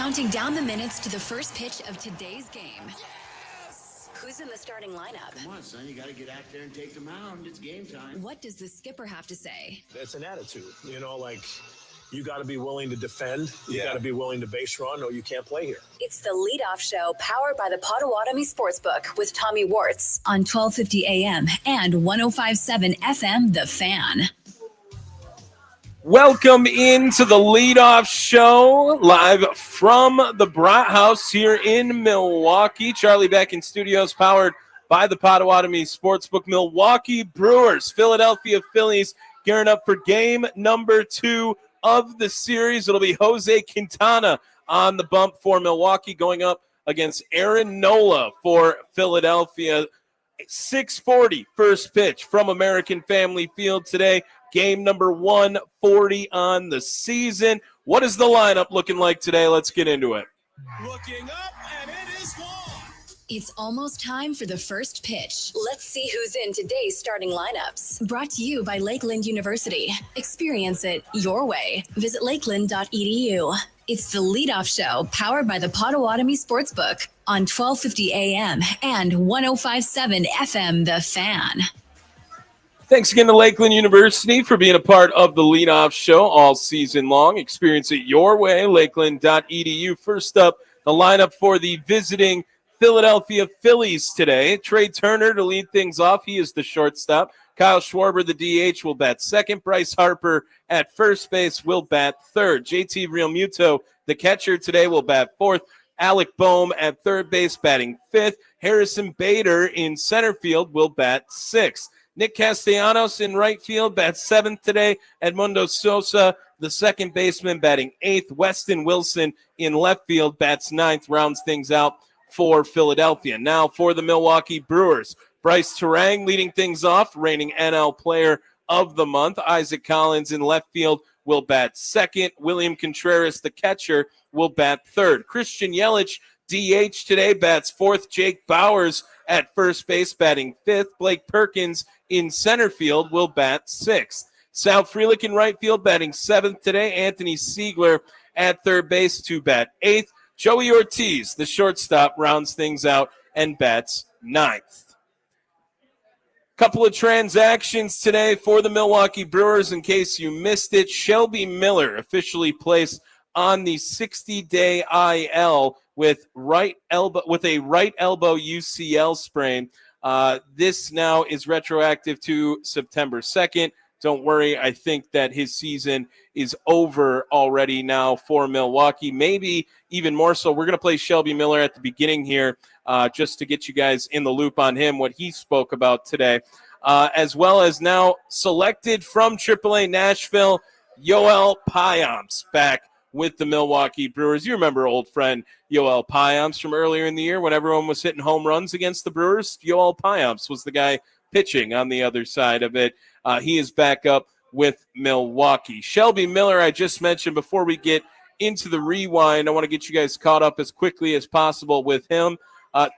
counting down the minutes to the first pitch of today's game. Yes! Who's in the starting lineup? Come on, son, you got to get out there and take the mound. It's game time. What does the skipper have to say? It's an attitude, you got to be willing to defend. You got to be willing to base run, or you can't play here. It's the Leadoff Show, powered by the Potawatomi Sportsbook with Tommy Wortz on 1250 AM and 105.7 FM, The Fan. Welcome into the Leadoff Show, live from the Brat House here in Milwaukee. Charlie back in studios, powered by the Potawatomi Sportsbook. Milwaukee Brewers, Philadelphia Phillies, gearing up for game number 2 of the series. It'll be Jose Quintana on the bump for Milwaukee, going up against Aaron Nola for Philadelphia. 6:40 first pitch from American Family Field today. Game number 140 on the season. What is the lineup looking like today? Let's get into it. Looking up, and it is gone. It's almost time for the first pitch. Let's see who's in today's starting lineups. Brought to you by Lakeland University. Experience it your way. Visit lakeland.edu. It's the Leadoff Show, powered by the Potawatomi Sportsbook on 1250 AM and 105.7 FM, The Fan. Thanks again to Lakeland University for being a part of the Leadoff Show all season long. Experience it your way, lakeland.edu. First up, the lineup for the visiting Philadelphia Phillies today. Trey Turner to lead things off. He is the shortstop. Kyle Schwarber, the DH, will bat second. Bryce Harper at first base will bat third. JT Realmuto, the catcher today, will bat fourth. Alec Boehm at third base, batting fifth. Harrison Bader in center field will bat sixth. Nick Castellanos in right field bats seventh today. Edmundo Sosa, the second baseman, batting eighth. Weston Wilson in left field bats ninth, rounds things out for Philadelphia. Now for the Milwaukee Brewers, Bryce Terang leading things off, reigning NL Player of the Month. Isaac Collins in left field will bat second. William Contreras, the catcher, will bat third. Christian Yelich, DH today, bats fourth. Jake Bauers at first base, batting fifth. Blake Perkins in center field will bat sixth. Sal Frelick in right field, batting seventh today. Anthony Siegler at third base to bat eighth. Joey Ortiz, the shortstop, rounds things out and bats ninth. Couple of transactions today for the Milwaukee Brewers. In case you missed it, Shelby Miller officially placed on the 60-day IL with a right elbow UCL sprain. This now is retroactive to September 2nd. Don't worry, I think that his season is over already now for Milwaukee, maybe even more so. We're going to play Shelby Miller at the beginning here just to get you guys in the loop on him, what he spoke about today, as well as now selected from AAA Nashville, Yoel Payamps back with the Milwaukee Brewers. You remember old friend Yoel Payamps from earlier in the year when everyone was hitting home runs against the Brewers? Yoel Payamps was the guy pitching on the other side of it. He is back up with Milwaukee. Shelby Miller, I just mentioned before we get into the rewind, I want to get you guys caught up as quickly as possible with him.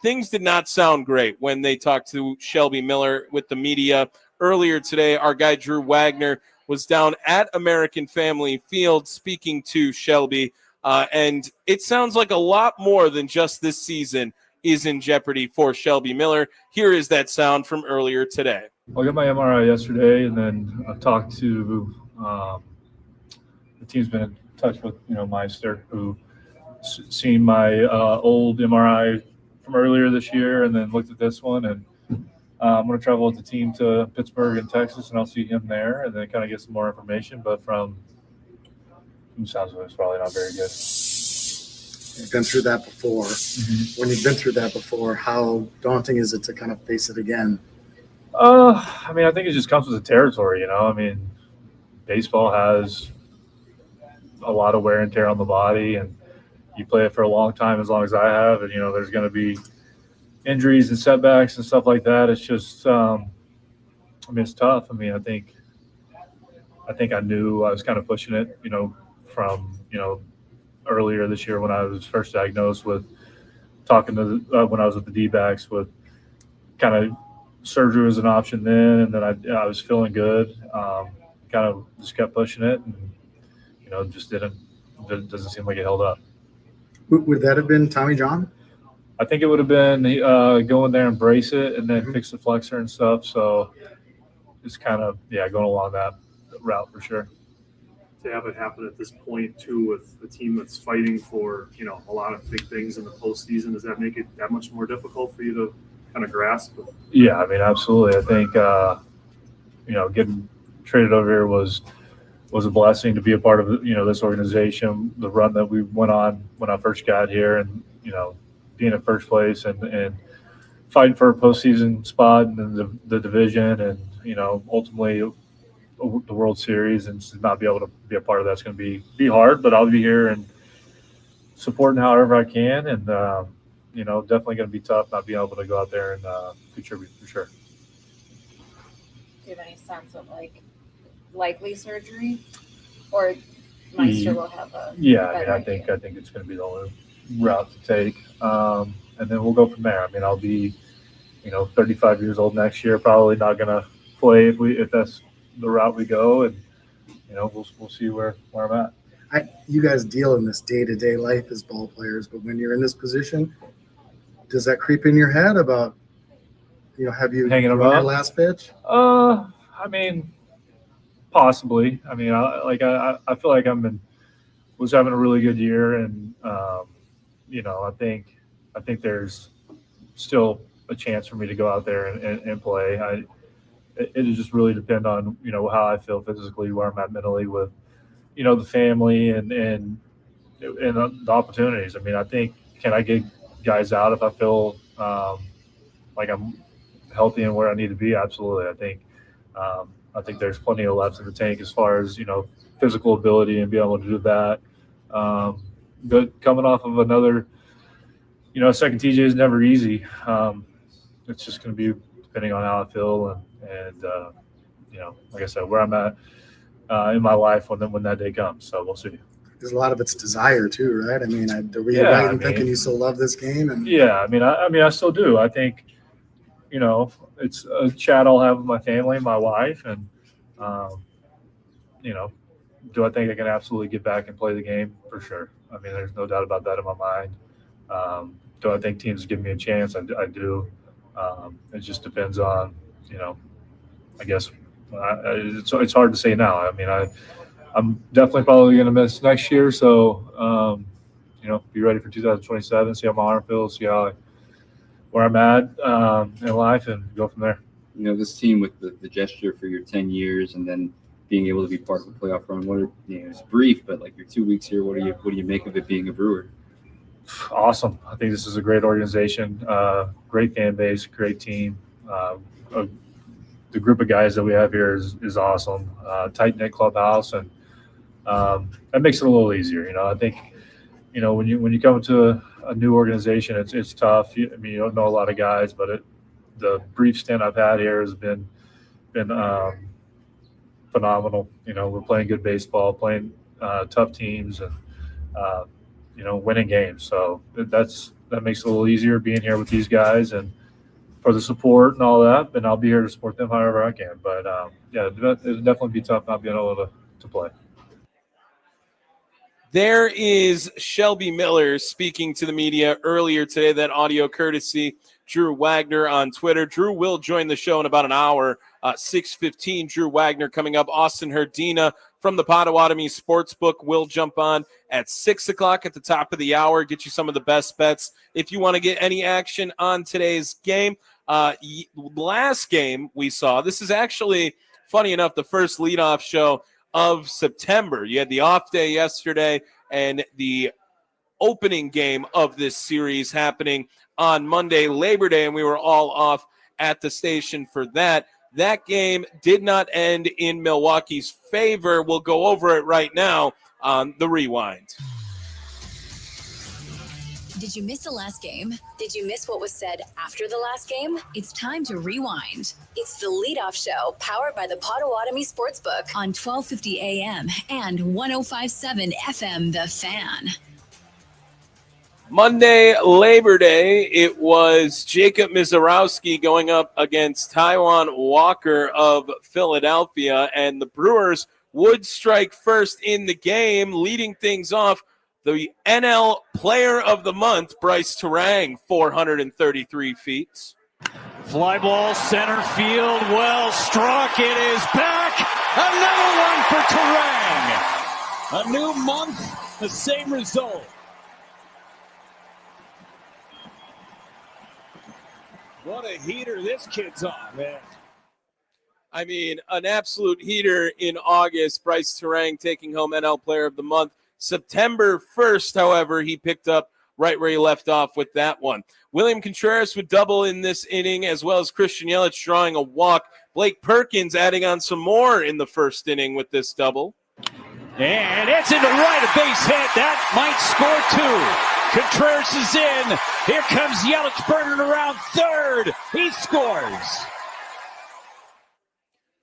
Things did not sound great when they talked to Shelby Miller with the media earlier today. Our guy Drew Wagner was down at American Family Field speaking to Shelby, and it sounds like a lot more than just this season is in jeopardy for Shelby Miller. Here is that sound from earlier today. I got my MRI yesterday, and then I've talked to the team's been in touch with Meister, who seen my old MRI from earlier this year, and then looked at this one. And I'm going to travel with the team to Pittsburgh and Texas, and I'll see him there, and then kind of get some more information. But from sounds like it's probably not very good. You've been through that before. Mm-hmm. When you've been through that before, how daunting is it to kind of face it again? I think it just comes with the territory, baseball has a lot of wear and tear on the body, and you play it for a long time, as long as I have, and, there's going to be injuries and setbacks and stuff like that. It's just, it's tough. I think I knew I was kind of pushing it, from, earlier this year when I was first diagnosed with talking to when I was with the D-backs with kind of surgery was an option then, and then I was feeling good. Kind of just kept pushing it, and just doesn't seem like it held up. Would that have been Tommy John? I think it would have been go in there and brace it and then fix the flexor and stuff. So it's kind of, going along that route for sure. To have it happen at this point too, with a team that's fighting for, a lot of big things in the postseason, does that make it that much more difficult for you to kind of grasp? Yeah, I mean, absolutely. I think, getting traded over here was a blessing to be a part of, this organization, the run that we went on when I first got here, and, being in first place and fighting for a postseason spot in the division, and, ultimately the World Series, and to not be able to be a part of that's going to be hard, but I'll be here and supporting however I can. And, definitely going to be tough not being able to go out there and contribute for sure. Do you have any sense of likely surgery, or Meister will have a I think it's going to be the only route to take, and then we'll go from there. I mean, I'll be 35 years old next year, probably not going to play if that's the route we go, and we'll see where I'm at. You guys deal in this day-to-day life as ball players, but when you're in this position, does that creep in your head about have you hanging on your last pitch? I mean, possibly. I mean, I feel like was having a really good year, and I think there's still a chance for me to go out there and play. It just really depend on how I feel physically, where I'm at mentally with the family and the opportunities. I mean, I think, can I get guys out if I feel like I'm healthy and where I need to be? Absolutely. I think there's plenty of left in the tank as far as physical ability and being able to do that. But coming off of another second TJ is never easy. It's just going to be depending on how I feel and like I said, where I'm at in my life when that day comes. So we'll see. There's a lot of it's desire too, right? I mean, were you right in thinking you still love this game? And I still do. I think it's a chat I'll have with my family, my wife, and do I think I can absolutely get back and play the game? For sure. I mean, there's no doubt about that in my mind. Do I think teams give me a chance? I do. It just depends on, I guess it's hard to say now. I mean, I'm definitely probably going to miss next year. So, be ready for 2027, see how my arm feels, see where I'm at in life, and go from there. This team with the gesture for your 10 years and then being able to be part of the playoff run, it's brief, but like your 2 weeks here, what do you make of it being a Brewer? Awesome. I think this is a great organization, great fan base, great team. The group of guys that we have here is awesome. Tight-knit clubhouse, and that makes it a little easier. I think, when you come to a new organization, it's tough. You don't know a lot of guys, but the brief stint I've had here has been phenomenal. We're playing good baseball, playing tough teams, and winning games. So that makes it a little easier being here with these guys and for the support and all that. And I'll be here to support them however I can. But it'll definitely be tough not being able to play. There is Shelby Miller speaking to the media earlier today. That audio courtesy Drew Wagner on Twitter. Drew will join the show in about an hour, 6:15. Drew Wagner coming up. Austin Herdina from the Potawatomi Sportsbook will jump on at 6 o'clock at the top of the hour, get you some of the best bets. If you want to get any action on today's game, last game we saw, this is actually, funny enough, the first leadoff show of September. You had the off day yesterday and the opening game of this series happening on Monday, Labor Day, and we were all off at the station for that. That game did not end in Milwaukee's favor. We'll go over it right now on the Rewind. Did you miss the last game? Did you miss what was said after the last game? It's time to rewind. It's the leadoff show powered by the Potawatomi Sportsbook on 1250 AM and 105.7 FM, The Fan. Monday, Labor Day, it was Jacob Mizorowski going up against Taiwan Walker of Philadelphia, and the Brewers would strike first in the game, leading things off The NL Player of the Month, Bryce Terang, 433 feet. Fly ball center field, well struck. It is back. Another one for Terang. A new month, the same result. What a heater this kid's on, man. I mean, an absolute heater in August. Bryce Terang taking home NL Player of the Month. September 1st, however, he picked up right where he left off with that one. William Contreras would double in this inning, as well as Christian Yelich drawing a walk. Blake Perkins adding on some more in the first inning with this double. And it's into right, a base hit. That might score two. Contreras is in. Here comes Yelich burning around third. He scores.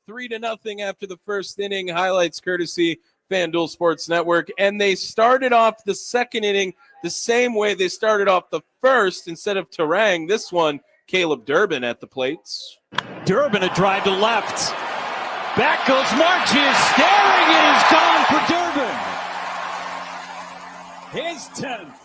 3-0 after the first inning. Highlights courtesy FanDuel Sports Network. And they started off the second inning the same way they started off the first. Instead of Terang, this one, Caleb Durbin at the plates. Durbin, a drive to left. Back goes Marches, staring. It is gone for Durbin. His 10th.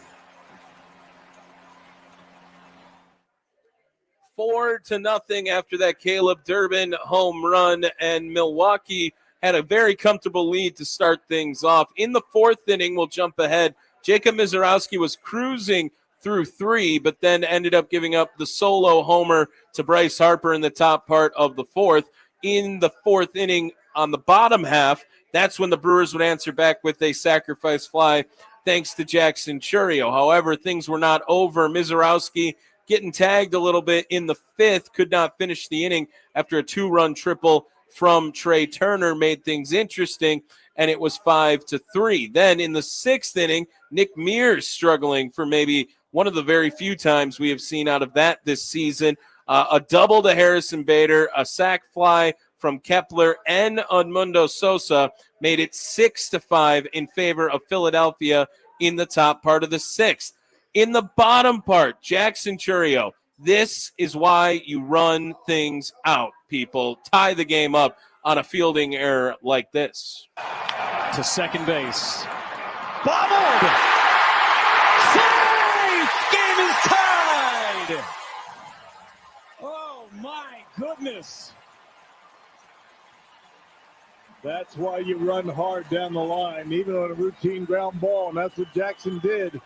4-0 after that Caleb Durbin home run, and Milwaukee had a very comfortable lead to start things off. In the fourth inning, we'll jump ahead. Jacob Mizorowski was cruising through 3, but then ended up giving up the solo homer to Bryce Harper in the top part of the fourth. In the fourth inning, on the bottom half, that's when the Brewers would answer back with a sacrifice fly thanks to Jackson Chourio. However, things were not over. Mizorowski getting tagged a little bit in the fifth, could not finish the inning after a 2-run triple from Trey Turner made things interesting, and it was 5-3. Then in the sixth inning, Nick Mears struggling for maybe one of the very few times we have seen out of that this season. A double to Harrison Bader, a sac fly from Kepler, and Edmundo Sosa made it 6-5 in favor of Philadelphia in the top part of the sixth. In the bottom part, Jackson Chourio. This is why you run things out, people. Tie the game up on a fielding error like this. To second base. Bobbled! Safe! Game is tied! Oh, my goodness. That's why you run hard down the line, even on a routine ground ball, and that's what Jackson did.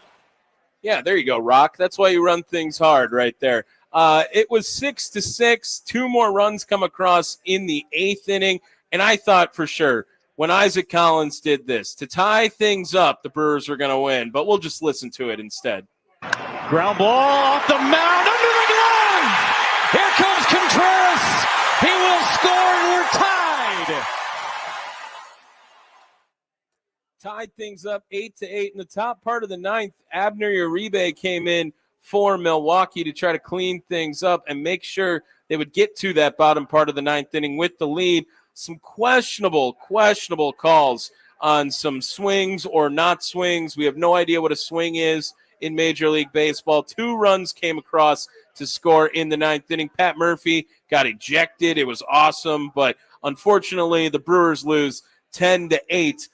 Yeah, there you go, Rock. That's why you run things hard right there. It was 6-6. 2 more runs come across in the eighth inning, and I thought for sure when Isaac Collins did this, to tie things up, the Brewers were going to win, but we'll just listen to it instead. Ground ball off the mound, under the glove! Here comes Contreras! He will score, and we're tied! Tied things up 8-8 in the top part of the ninth. Abner Uribe came in for Milwaukee to try to clean things up and make sure they would get to that bottom part of the ninth inning with the lead. Some questionable calls on some swings or not swings. We have no idea what a swing is in Major League Baseball. 2 runs came across to score in the ninth inning. Pat Murphy got ejected. It was awesome, but unfortunately the Brewers lose 10-8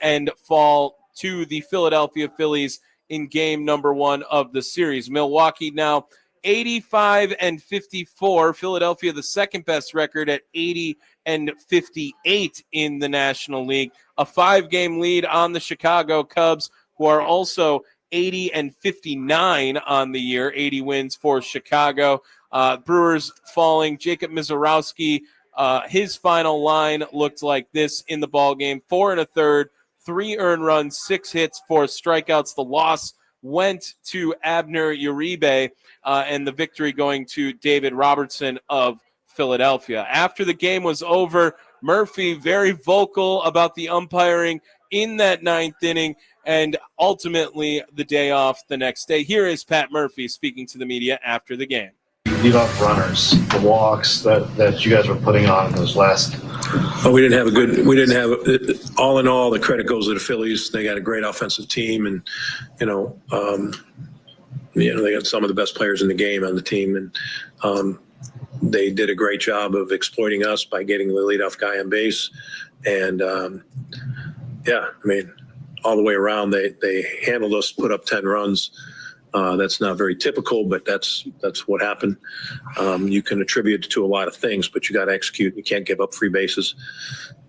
and fall to the Philadelphia Phillies in game number 1 of the series. Milwaukee now 85-54. Philadelphia, the second best record at 80-58 in the National League. A 5-game lead on the Chicago Cubs, who are also 80-59 on the year. 80 wins for Chicago. Brewers falling. Jacob Mizorowski, his final line looked like this in the ballgame. 4 1/3, 3 earned runs, 6 hits, 4 strikeouts. The loss went to Abner Uribe, and the victory going to David Robertson of Philadelphia. After the game was over, Murphy very vocal about the umpiring in that ninth inning, and ultimately the day off the next day. Here is Pat Murphy speaking to the media after the game. Lead off runners, the walks that you guys were putting on those last. Well, we didn't have all in all, the credit goes to the Phillies. They got a great offensive team, and they got some of the best players in the game on the team, and they did a great job of exploiting us by getting the leadoff guy on base. And all the way around. They handled us, put up 10 runs. That's not very typical, but that's what happened. You can attribute it to a lot of things, but you got to execute. You can't give up free bases.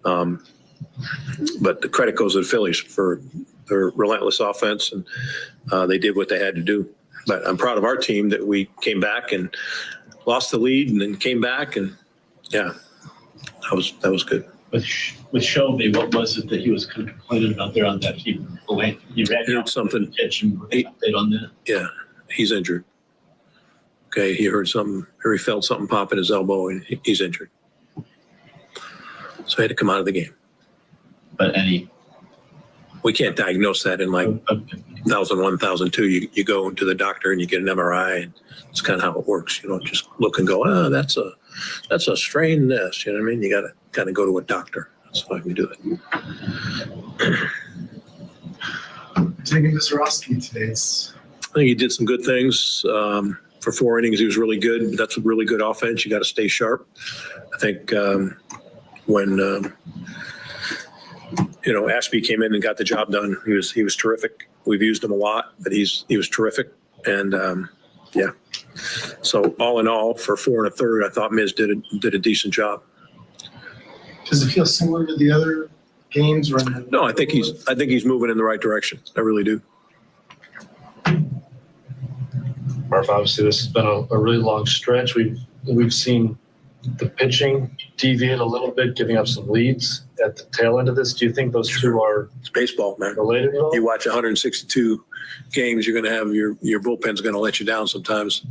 But the credit goes to the Phillies for their relentless offense, and they did what they had to do. But I'm proud of our team that we came back and lost the lead and then came back, and yeah, that was good. With Shelby, what was it that he was kind of complaining about there on that? He ran out something. Pitch and update on that. Yeah, he's injured. Okay, he heard something, or he felt something pop in his elbow, and he's injured. So he had to come out of the game. But we can't diagnose that in like 1001, 1002. You go to the doctor and you get an MRI, and it's kind of how it works. You don't just look and go, oh, that's a strain this. You know what I mean? You got to kind of go to a doctor. That's why we do it. Taking Mr. Roski today. I think he did some good things. For 4 innings, he was really good. That's a really good offense. You got to stay sharp. I think when Ashby came in and got the job done, he was terrific. We've used him a lot, but he was terrific. And yeah. So all in all, for 4 1/3, I thought Miz did a decent job. Does it feel similar to the other games? No, I think he's moving in the right direction. I really do. Murph, obviously this has been a really long stretch. We've seen the pitching deviate a little bit, giving up some leads at the tail end of this. Do you think those two are it's baseball, man, related at all? You watch 162 games, you're going to have your bullpen's going to let you down sometimes.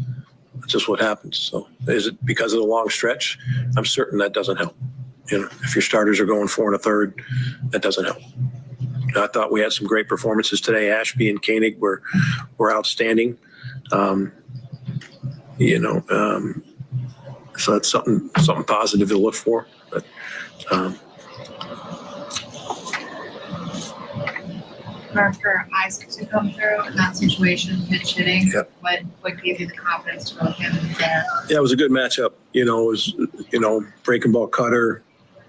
That's just what happens. So is it because of the long stretch? I'm certain that doesn't help. If your starters are going 4 1/3, that doesn't help. I thought we had some great performances today. Ashby and Koenig were outstanding. So it's something positive to look for. But For Isaac to come through in that situation, pitch hitting, Yep. what gave you the confidence to go with him there? Yeah, it was a good matchup. It was breaking ball cutter.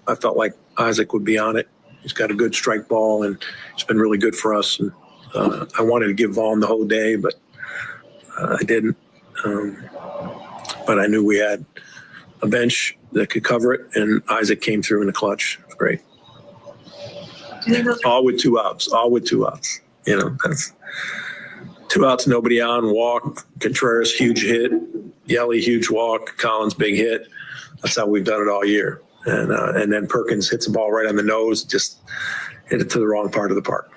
I felt like Isaac would be on it. He's got a good strike ball, and it's been really good for us. And I wanted to give Vaughn the whole day, but I didn't. But I knew we had a bench that could cover it, and Isaac came through in the clutch. It was great. All with 2 outs. That's 2 outs, nobody on, walk. Contreras, huge hit. Yelly, huge walk. Collins, big hit. That's how we've done it all year. And then Perkins hits the ball right on the nose, just hit it to the wrong part of the park.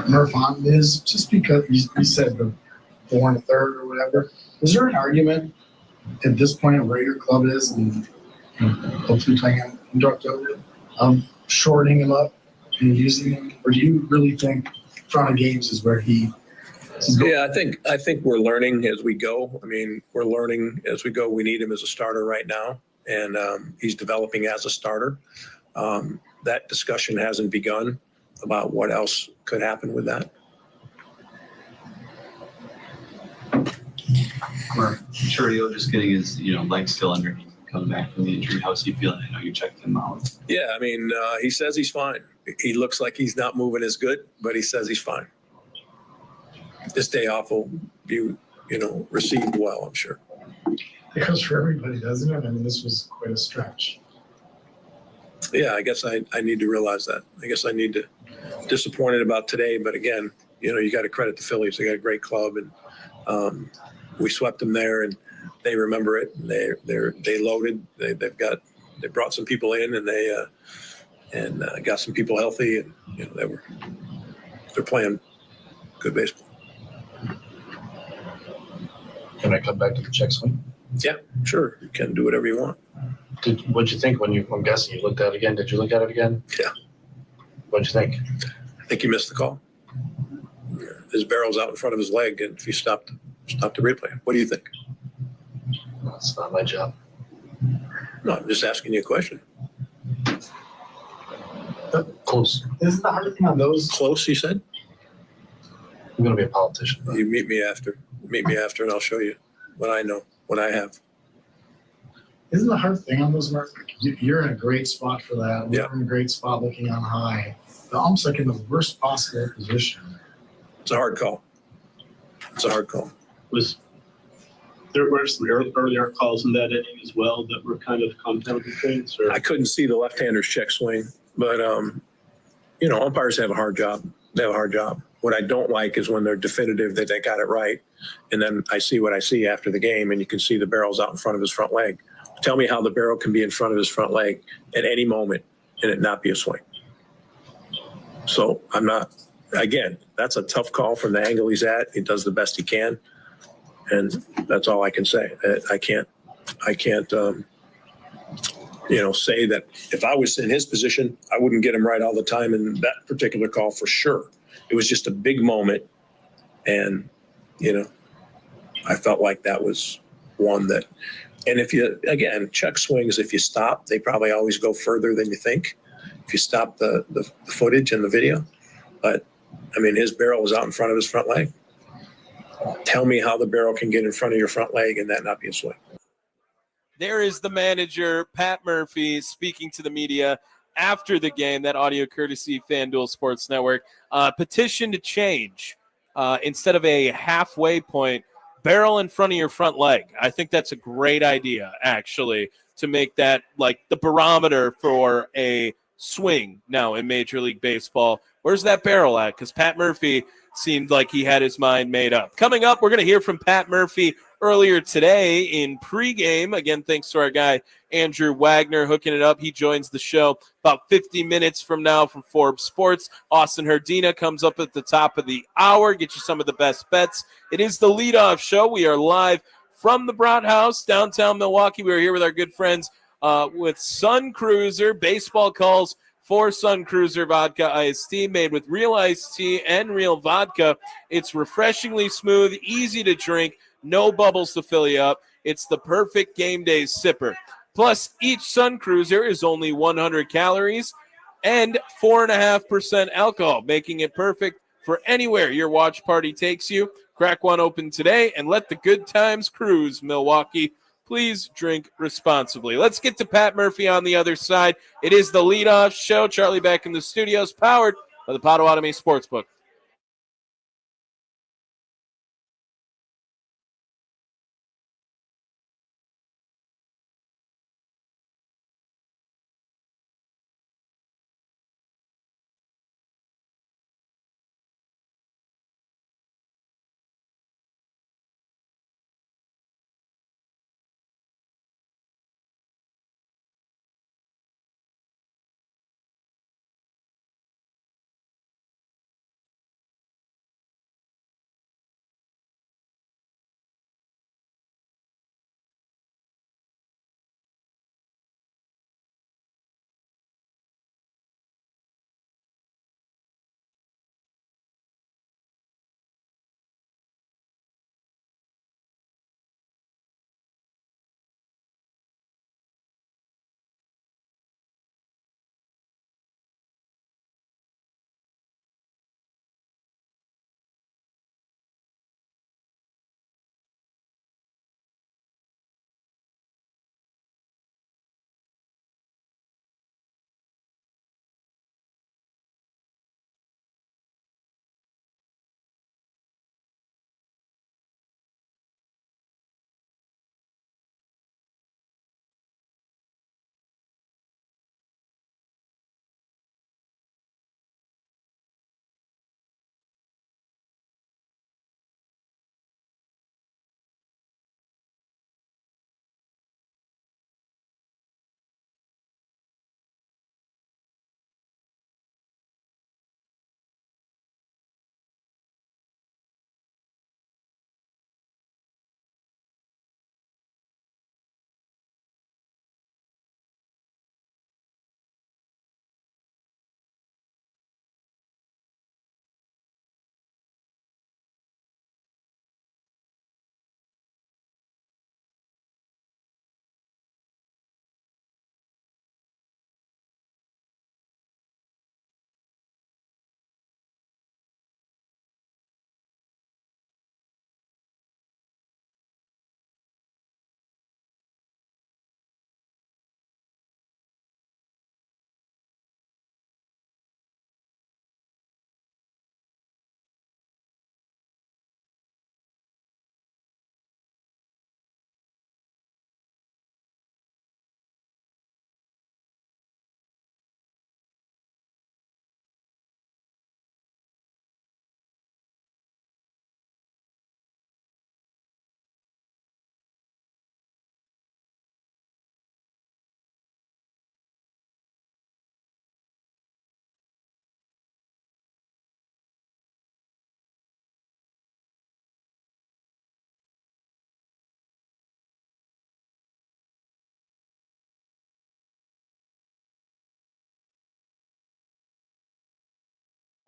Murph, on this, just because you said the 4 1/3 or whatever, is there an argument at this point of where your club is and hopefully playing him induct over shortening him up and using him? Or do you really think front of games is where he is going? Yeah, I think we're learning as we go. I mean, we're learning as we go. We need him as a starter right now, and he's developing as a starter. That discussion hasn't begun about what else could happen with that. Churio just getting his leg still underneath, coming back from the injury. How's he feeling? I know you checked him out. Yeah, I mean, he says he's fine. He looks like he's not moving as good, but he says he's fine. This day off will be, received well, I'm sure. It goes for everybody, doesn't it? I mean, this was quite a stretch. Yeah, I guess I need to realize that. I guess I need to disappointed about today, but again, you got to credit the Phillies. They got a great club, and we swept them there, and they remember it. And they loaded. They brought some people in, and they got some people healthy, and they're playing good baseball. Can I come back to the check swing? Yeah, sure. You can do whatever you want. What'd you think I'm guessing you looked at it again? Did you look at it again? Yeah. What'd you think? I think he missed the call. His barrel's out in front of his leg, and if you stop the replay, what do you think? That's not my job. No, I'm just asking you a question. Close. Isn't the hard thing on those? Close, you said? I'm going to be a politician. You meet me after, and I'll show you what I know, what I have. Isn't the hard thing on those marks? You're in a great spot for that. We're in a great spot looking on high. But almost like in the worst possible position. It's a hard call. Was there were some earlier calls in that inning as well that were kind of compounding things? Or? I couldn't see the left-hander's check swing, but umpires have a hard job. They have a hard job. What I don't like is when they're definitive that they got it right, and then I see what I see after the game, and you can see the barrel's out in front of his front leg. Tell me how the barrel can be in front of his front leg at any moment and it not be a swing. So I'm not. Again, that's a tough call from the angle he's at. He does the best he can, and that's all I can say. I can't say that if I was in his position, I wouldn't get him right all the time in that particular call for sure. It was just a big moment, and I felt like that was one that. And if you check swings, if you stop, they probably always go further than you think. If you stop the footage and the video, but I mean, his barrel was out in front of his front leg. Tell me how the barrel can get in front of your front leg and that not be a swing. There is the manager, Pat Murphy, speaking to the media after the game. That audio courtesy FanDuel Sports Network. Petition to change. Instead of a halfway point, barrel in front of your front leg. I think that's a great idea, actually, to make that like the barometer for a swing now in Major League Baseball. Where's that barrel at? Because Pat Murphy seemed like he had his mind made up. Coming up, we're going to hear from Pat Murphy earlier today in pregame. Again, thanks to our guy, Andrew Wagner, hooking it up. He joins the show about 50 minutes from now from Forbes Sports. Austin Herdina comes up at the top of the hour, get you some of the best bets. It is the leadoff show. We are live from the Brat House, downtown Milwaukee. We are here with our good friends with Sun Cruiser, baseball calls for Sun Cruiser Vodka Iced Tea, made with real iced tea and real vodka. It's refreshingly smooth, easy to drink, no bubbles to fill you up. It's the perfect game day sipper. Plus, each Sun Cruiser is only 100 calories and 4.5% alcohol, making it perfect for anywhere your watch party takes you. Crack one open today and let the good times cruise, Milwaukee. Please drink responsibly. Let's get to Pat Murphy on the other side. It is the leadoff show. Charlie back in the studios, powered by the Potawatomi Sportsbook.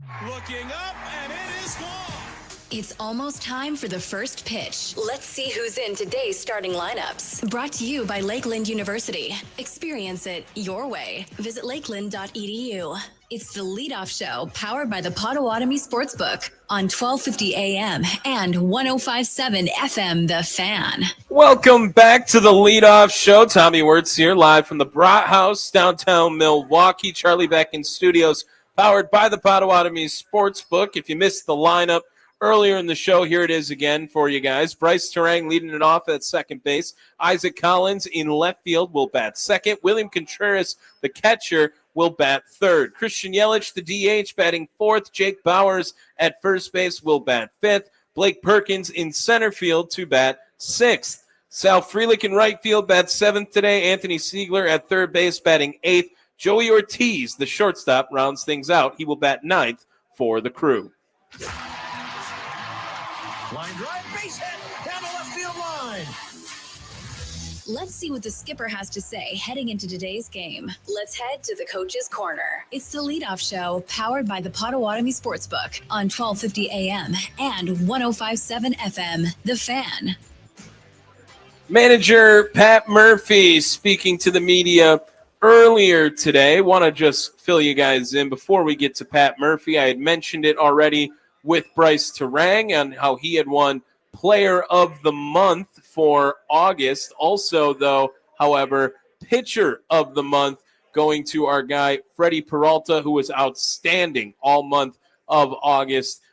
Looking up, and it is gone. It's almost time for the first pitch. Let's see who's in today's starting lineups. Brought to you by Lakeland University. Experience it your way. Visit lakeland.edu. It's the leadoff show powered by the Potawatomi Sportsbook on 1250 AM and 105.7 FM, The Fan. Welcome back to the leadoff show. Tommy Wortz here, live from the Brat House, downtown Milwaukee. Charlie Beck in studios, powered by the Potawatomi Sportsbook. If you missed the lineup earlier in the show, here it is again for you guys. Bryce Terang leading it off at second base. Isaac Collins in left field will bat second. William Contreras, the catcher, will bat third. Christian Yelich, the DH, batting fourth. Jake Bowers at first base will bat fifth. Blake Perkins in center field to bat sixth. Sal Frelick in right field bats seventh today. Anthony Siegler at third base batting eighth. Joey Ortiz, the shortstop, rounds things out. He will bat ninth for the Crew. Line drive, base hit, down the left field line. Let's see what the skipper has to say heading into today's game. Let's head to the coach's corner. It's the leadoff show powered by the Potawatomi Sportsbook on 1250 AM and 105.7 FM, The Fan. Manager Pat Murphy speaking to the media earlier today. Want to just fill you guys in before we get to Pat Murphy. I had mentioned it already with Bryce Terang and how he had won Player of the Month for August. Also, though, however, Pitcher of the Month going to our guy, Freddie Peralta, who was outstanding all month of August.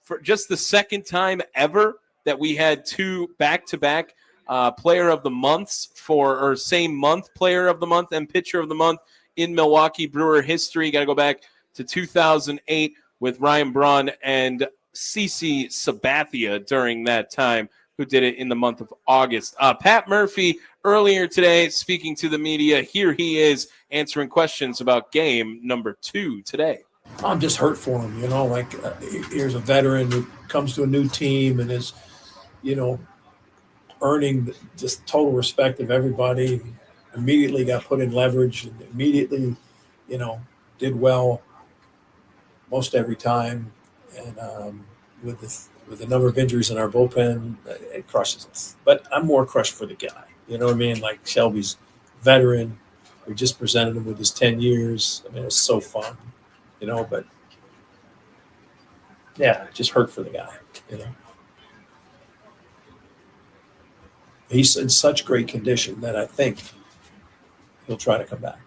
For just the second time ever that we had two back-to-back Player of the Months or same month Player of the Month and Pitcher of the Month in Milwaukee Brewer history. Got to go back to 2008 with Ryan Braun and CC Sabathia during that time, who did it in the month of August. Pat Murphy earlier today speaking to the media. Here he is answering questions about game number 2 today. I'm just hurt for him, here's a veteran who comes to a new team and is, earning just total respect of everybody. Immediately got put in leverage and immediately, did well most every time. And with the number of injuries in our bullpen, it crushes us. But I'm more crushed for the guy. You know what I mean? Like Shelby's veteran. We just presented him with his 10 years. I mean, it's so fun, but yeah, it just hurt for the guy, He's in such great condition that I think he'll try to come back.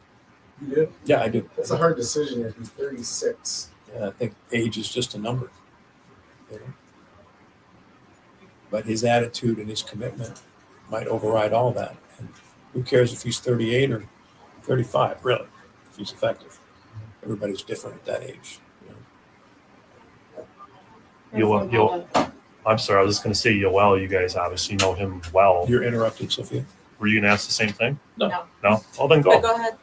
You do? Yeah, I do. It's a hard decision if he's 36. Yeah, I think age is just a number. But his attitude and his commitment might override all that. And who cares if he's 38 or 35, really, if he's effective. Everybody's different at that age. I'm sorry, I was just going to say Yoel. You guys obviously know him well. You're interrupting, Sophia. Were you going to ask the same thing? No. No? Oh, then go. Go ahead.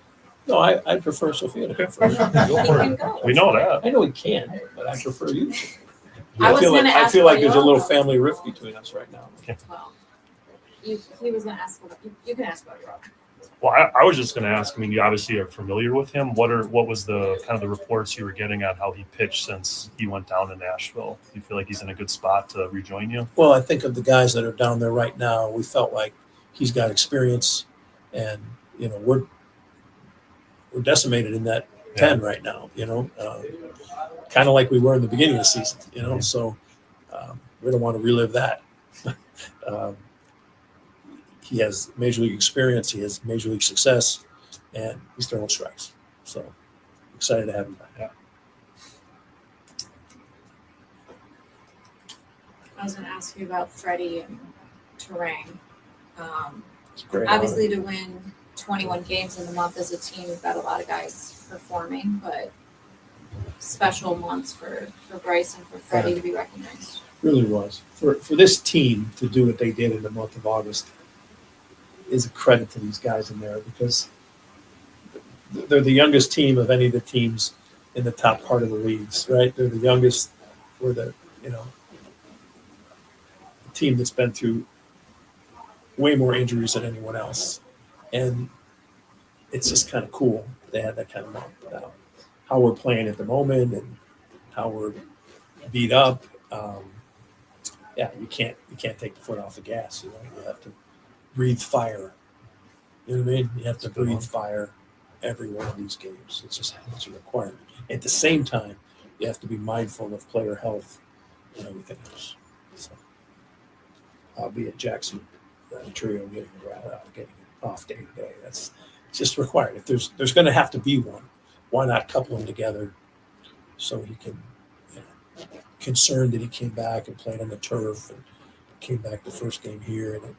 No, I prefer Sophia to go first. Go for it. We know that. I know he can, but I prefer you. I feel like there's a little family rift between us right now. Well, he was going to ask about you can ask about your own. Well, I was just going to ask. I mean, you obviously are familiar with him. What was the kind of the reports you were getting on how he pitched since he went down to Nashville? Do you feel like he's in a good spot to rejoin you? Well, I think of the guys that are down there right now, we felt like he's got experience, and we're decimated in that 10 right now. Kind of like we were in the beginning of the season. So we don't want to relive that. He has major league experience. He has major league success, and he's throwing strikes. So excited to have him back. Yeah. I was going to ask you about Freddie and Terang. It's great. Obviously, to win 21 games in the month as a team, we've got a lot of guys performing, but special months for Bryce and for Freddie to be recognized. Really was. For this team to do what they did in the month of August is a credit to these guys in there, because they're the youngest team of any of the teams in the top part of the leagues, right? They're the youngest. We're the team that's been through way more injuries than anyone else. And it's just kind of cool they had that kind of month. How we're playing at the moment, and how we're beat up, you can't take the foot off the gas. You have to breathe fire. You know what I mean? You have to breathe fire every one of these games. It's a requirement. At the same time, you have to be mindful of player health and everything else. So, albeit Jackson, trio getting an off day today. That's just required. If there's going to have to be one, why not couple them together so he can, concerned that he came back and played on the turf and came back the first game here and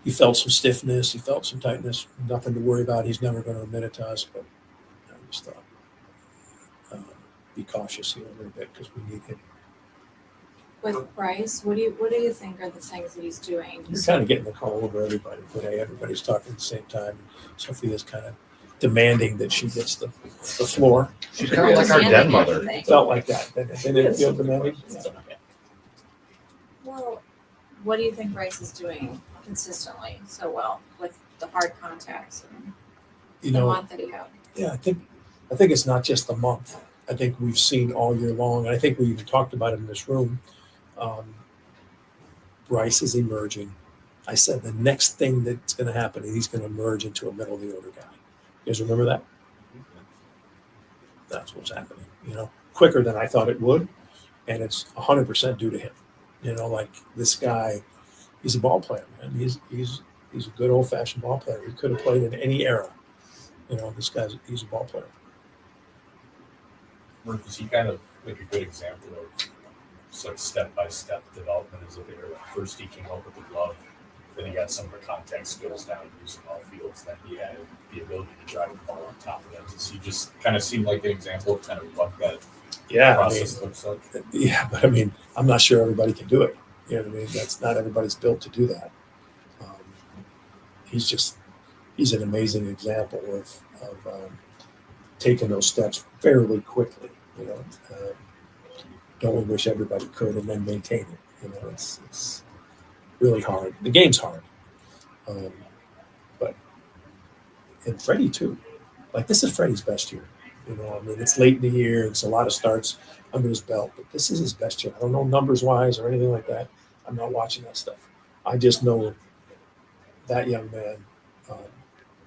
he felt some stiffness, he felt some tightness, nothing to worry about. He's never going to admit it to us, but I just thought be cautious here a little bit because we need him. With Bryce, what do you think are the things that he's doing? You're kind of getting the call over everybody today. Everybody's talking at the same time. Sophia's kind of demanding that she gets the floor. She's kind of like our den mother. Felt like that. They didn't feel demanding. Well, what do you think Bryce is doing consistently so well with the hard contacts and the month that he had? Yeah, I think it's not just the month. I think we've seen all year long, and I think we even talked about it in this room. Bryce is emerging. I said the next thing that's going to happen is he's going to emerge into a middle of the order guy. You guys remember that? That's what's happening. Quicker than I thought it would, and it's 100% due to him. Like this guy, he's a ball player, man. He's a good old fashioned ball player. He could have played in any era. He's a ball player. Is he kind of like a good example of like step-by-step development as a player? Like first he came up with the glove, then he got some of the contact skills down using all fields, then he had the ability to drive the ball on top of that. Does he just kind of seem like an example of kind of what that process looks like? Yeah, but I'm not sure everybody can do it. You know what I mean? That's not everybody's built to do that. He's an amazing example of taking those steps fairly quickly. Don't we wish everybody could and then maintain it? It's really hard. The game's hard, but and Freddie too. Like this is Freddie's best year. It's late in the year. It's a lot of starts under his belt, but this is his best year. I don't know numbers wise or anything like that. I'm not watching that stuff. I just know that young man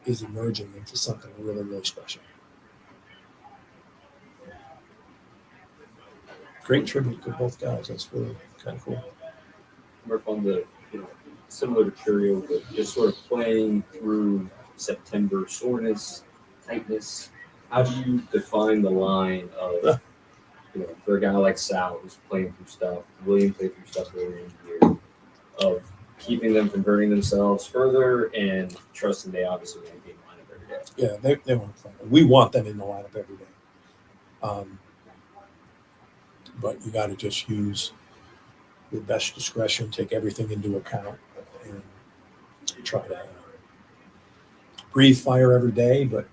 is emerging into something really, really special. Great tribute to both guys. That's really kind of cool. Murph, on the similar to Curio, but just sort of playing through September soreness, tightness. How do you define the line of for a guy like Sal who's playing through stuff, William played through stuff earlier in the year, of keeping them from hurting themselves further and trusting they obviously want to be in the lineup every day? Yeah, they want to play. We want them in the lineup every day. But you got to just use your best discretion, take everything into account, and try to breathe fire every day, but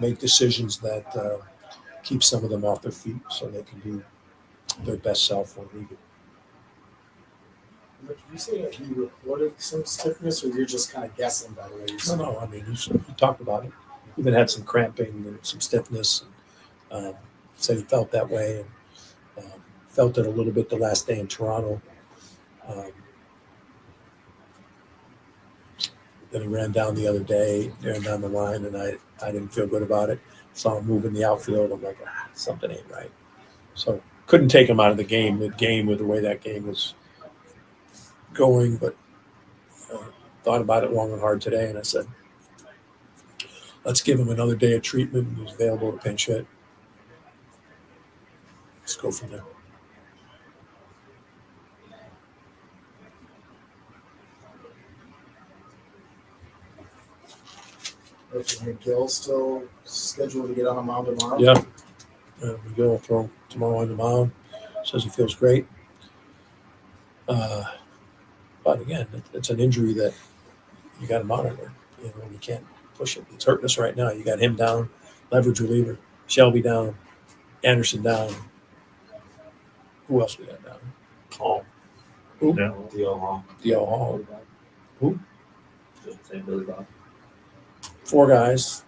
make decisions that keep some of them off their feet so they can do their best self when needed. Did you say that you reported some stiffness, or you're just kind of guessing by the way you said? No. He talked about it. He even had some cramping and some stiffness. And, said he felt that way and felt it a little bit the last day in Toronto. Then he ran down the other day, ran down the line, and I didn't feel good about it. Saw him move in the outfield. I'm like, something ain't right. So couldn't take him out of the game mid-game with the way that game was going, but thought about it long and hard today, and I said, let's give him another day of treatment. He's available to pinch hit. Let's go from there. Is Gill still scheduled to get on the mound tomorrow? Yeah. Miguel will throw tomorrow on the mound. Says he feels great. But again, it's an injury that you got to monitor. You can't push it. It's hurting us right now. You got him down, leverage reliever, Shelby down, Anderson down. Who else we got down? Hall. Who? Yeah. D.L. Hall. Who? Say Billy Bob. 4 4 guys.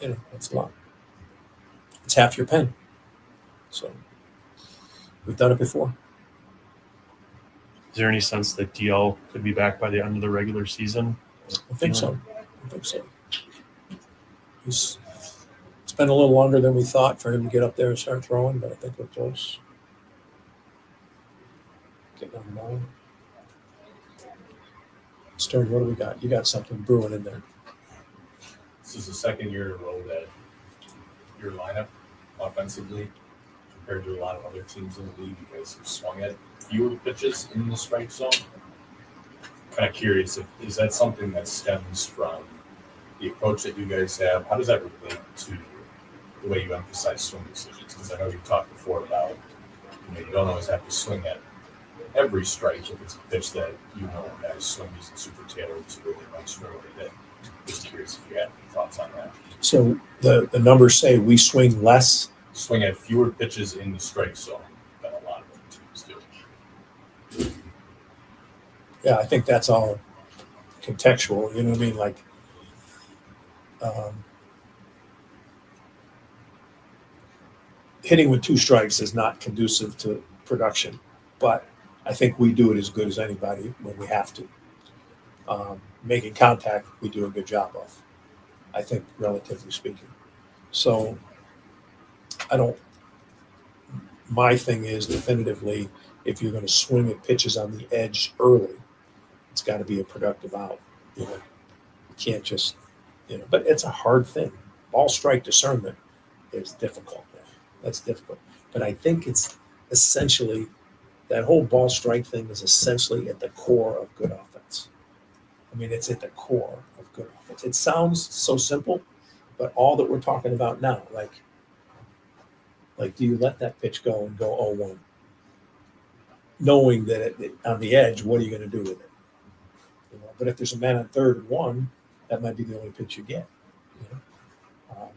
It's a lot. it's half your pen. So we've done it before. Is there any sense that DL could be back by the end of the regular season? I think so. It's been a little longer than we thought for him to get up there and start throwing, but I think we're close. Getting on the ball. Stern, what do we got? You got something brewing in there. This is the second year in a row that your lineup offensively, compared to a lot of other teams in the league, you guys have swung at fewer pitches in the strike zone. Kind of curious, is that something that stems from the approach that you guys have? How does that relate to the way you emphasize swing decisions? Because I know you've talked before about, you don't always have to swing at every strike if it's a pitch that has swings and super tailored to really much early. Just curious if you had any thoughts on that. So the numbers say we swing less. Swing at fewer pitches in the strike zone than a lot of other teams do. Yeah, I think that's all contextual. You know what I mean? Like, hitting with 2 strikes is not conducive to production, but I think we do it as good as anybody when we have to. Making contact, we do a good job of, I think, relatively speaking. So my thing is definitively, if you're going to swing at pitches on the edge early, it's got to be a productive out. You can't just, but it's a hard thing. Ball strike discernment is difficult. That's difficult. But I think it's essentially, that whole ball strike thing is essentially at the core of good offense. I mean, it's at the core of good offense. It sounds so simple, but all that we're talking about now, like do you let that pitch go and go 0-1? Knowing that on the edge, what are you going to do with it? But if there's a man on third and 1, that might be the only pitch you get.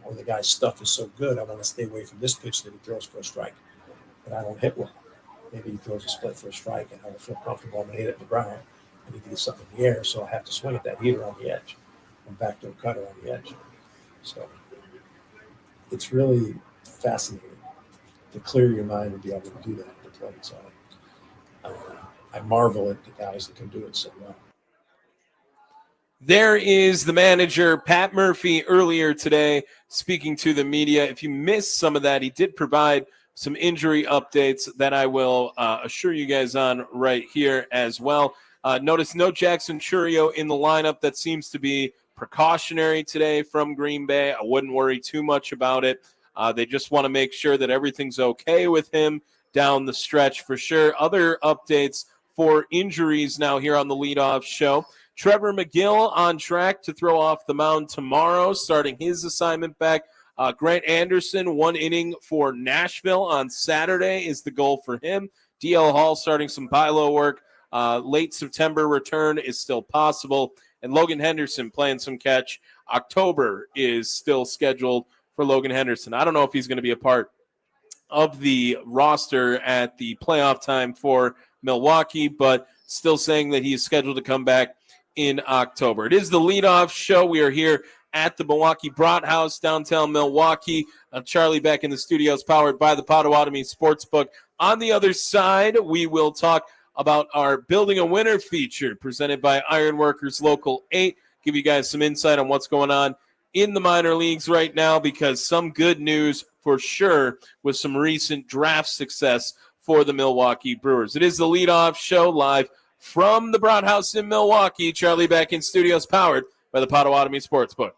Or the guy's stuff is so good, I want to stay away from this pitch that he throws for a strike, but I don't hit well. Maybe he throws a split for a strike, and I don't feel comfortable. I'm going to hit it in the ground. I need to get something in the air, so I have to swing at that heater on the edge, and backdoor cutter on the edge. So it's really fascinating to clear your mind and be able to do that at the plate. So I marvel at the guys that can do it so well. There is the manager, Pat Murphy, earlier today speaking to the media. If you missed some of that, he did provide some injury updates that I will assure you guys on right here as well. Notice no Jackson Churio in the lineup. That seems to be precautionary today from Green Bay. I wouldn't worry too much about it. They just want to make sure that everything's okay with him down the stretch for sure. Other updates for injuries now here on the leadoff show. Trevor McGill on track to throw off the mound tomorrow, starting his assignment back. Grant Anderson, 1 inning for Nashville on Saturday is the goal for him. DL Hall starting some Bilo work. Late September return is still possible. And Logan Henderson playing some catch. October is still scheduled for Logan Henderson. I don't know if he's going to be a part of the roster at the playoff time for Milwaukee, but still saying that he is scheduled to come back in October. It is the leadoff show. We are here at the Milwaukee Brat House, downtown Milwaukee. Charlie back in the studios, powered by the Potawatomi Sportsbook. On the other side, we will talk about our Building a Winner feature presented by Ironworkers Local 8. Give you guys some insight on what's going on in the minor leagues right now, because some good news for sure with some recent draft success for the Milwaukee Brewers. It is the leadoff show live from the Brat House in Milwaukee. Charlie back in studios, powered by the Potawatomi Sportsbook.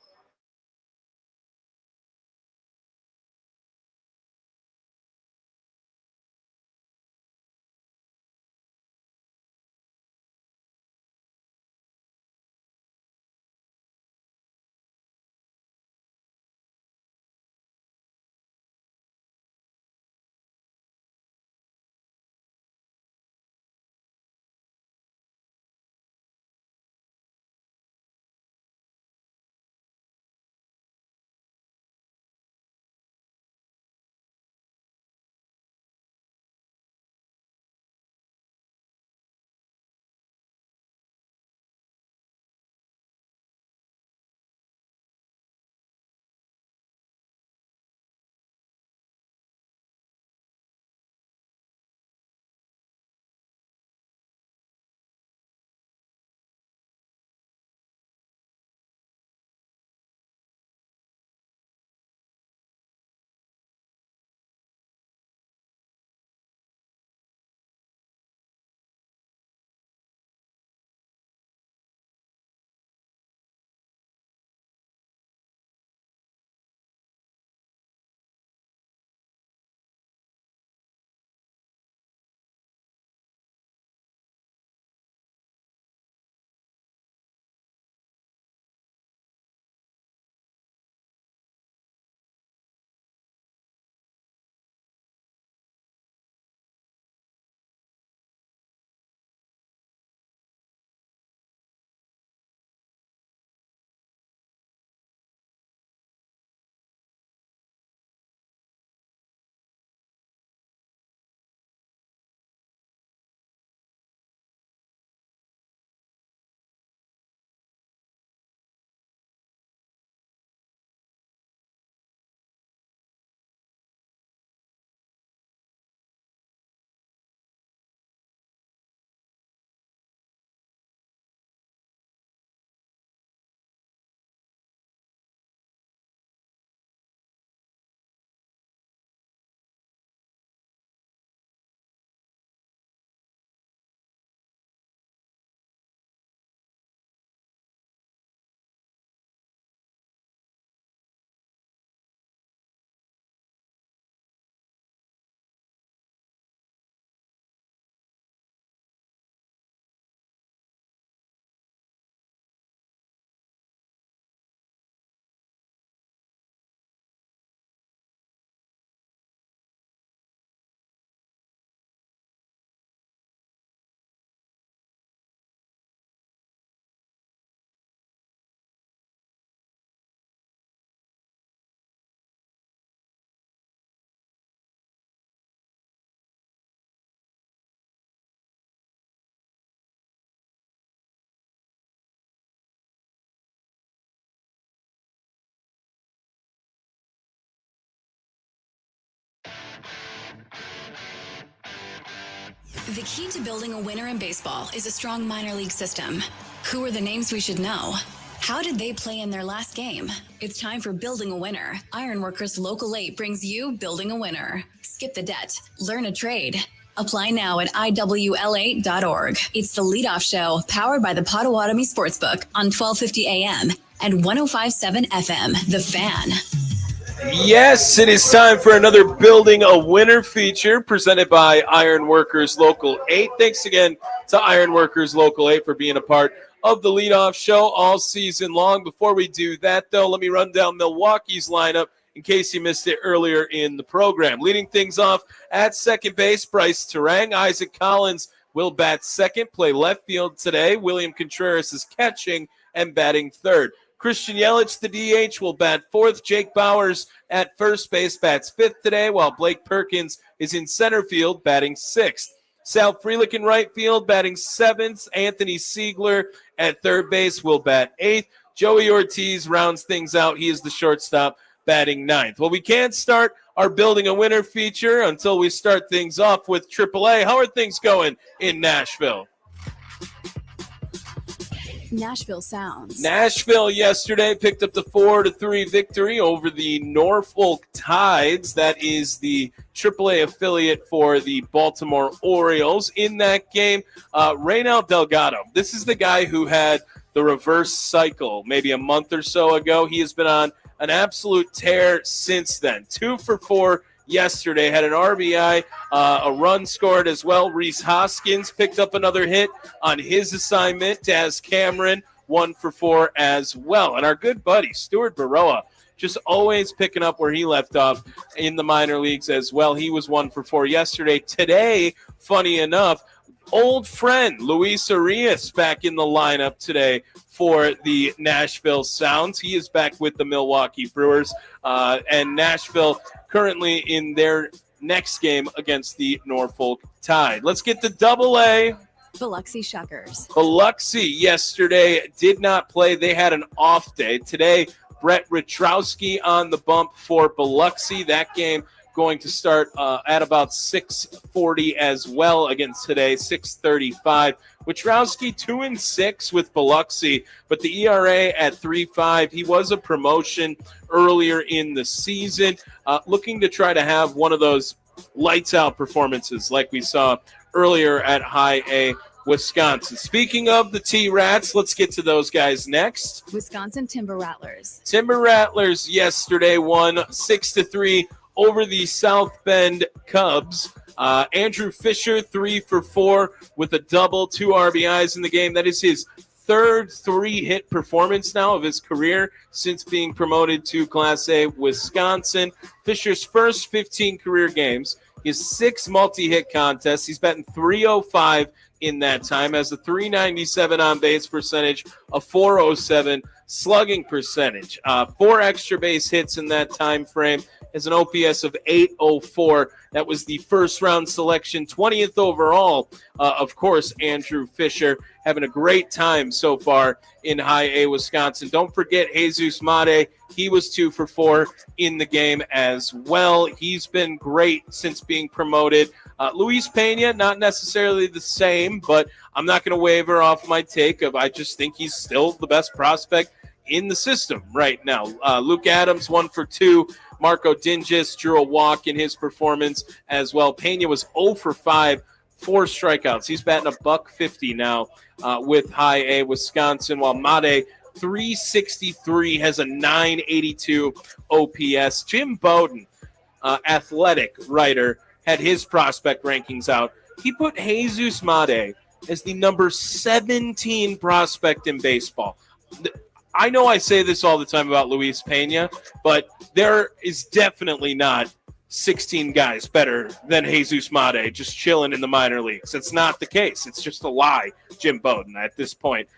The key to building a winner in baseball is a strong minor league system. Who are the names we should know? How did they play in their last game? It's time for Building a Winner. Ironworkers Local 8 brings you Building a Winner. Skip the debt. Learn a trade. Apply now at iwl8.org. It's the leadoff show powered by the Potawatomi Sportsbook on 1250 AM and 1057 FM. The Fan. Yes, it is time for another Building a Winner feature presented by Ironworkers Local 8. Thanks again to Ironworkers Local 8 for being a part of the leadoff show all season long. Before we do that, though, let me run down Milwaukee's lineup in case you missed it earlier in the program. Leading things off at second base, Bryce Terang. Isaac Collins will bat second, play left field today. William Contreras is catching and batting third. Christian Yelich, the DH, will bat fourth. Jake Bowers at first base bats fifth today, while Blake Perkins is in center field batting sixth. Sal Frelick in right field batting seventh. Anthony Siegler at third base will bat eighth. Joey Ortiz rounds things out. He is the shortstop batting ninth. Well, we can't start our Building a Winner feature until we start things off with AAA. How are things going in Nashville? Nashville Sounds. Nashville yesterday picked up the 4-3 victory over the Norfolk Tides. That is the AAA affiliate for the Baltimore Orioles. In that game, Reynald Delgado, this is the guy who had the reverse cycle maybe a month or so ago. He has been on an absolute tear since then. 2 for 4 yesterday, had an RBI, a run scored as well. Rhys Hoskins picked up another hit on his assignment. Daz Cameron, 1 for 4 as well. And our good buddy, Stuart Baroa, just always picking up where he left off in the minor leagues as well. He was 1 for 4 yesterday. Today, funny enough, old friend Luis Arias back in the lineup today for the Nashville Sounds. He is back with the Milwaukee Brewers, and Nashville currently in their next game against the Norfolk Tide. Let's get to AA. Biloxi Shuckers. Biloxi yesterday did not play. They had an off day. Today, Brett Witrowski on the bump for Biloxi. That game going to start at about 6:40 as well against today, 6:35. Witrowski 2-6 with Biloxi, but the ERA at 3.5. He was a promotion earlier in the season, looking to try to have one of those lights out performances like we saw earlier at High A, Wisconsin. Speaking of the T-Rats, let's get to those guys next. Wisconsin Timber Rattlers. Timber Rattlers yesterday won 6-3 over the South Bend Cubs. Andrew Fisher, 3 for 4 with a double, 2 RBIs in the game. That is his third 3-hit performance now of his career since being promoted to Class A Wisconsin. Fisher's first 15 career games. His 6 multi-hit contests. He's batting .305 in that time, has a .397 on-base percentage, a .407 slugging percentage. 4 extra base hits in that time frame. Has an OPS of .804. That was the first-round selection, 20th overall. Of course, Andrew Fisher having a great time so far in High A, Wisconsin. Don't forget Jesus Mate. He was 2 for 4 in the game as well. He's been great since being promoted. Luis Pena, not necessarily the same, but I'm not going to waver off my take of I just think he's still the best prospect in the system right now. Luke Adams, 1 for 2. Marco Dinges drew a walk in his performance as well. Pena was 0 for 5, 4 strikeouts. He's batting $150 now with High A, Wisconsin, while Mate, 363, has a 982 OPS. Jim Bowden, athletic writer, had his prospect rankings out. He put Jesus Mate as the number 17 prospect in baseball. I know I say this all the time about Luis Pena, but there is definitely not 16 guys better than Jesus Mate just chilling in the minor leagues. It's not the case. It's just a lie, Jim Bowden, at this point.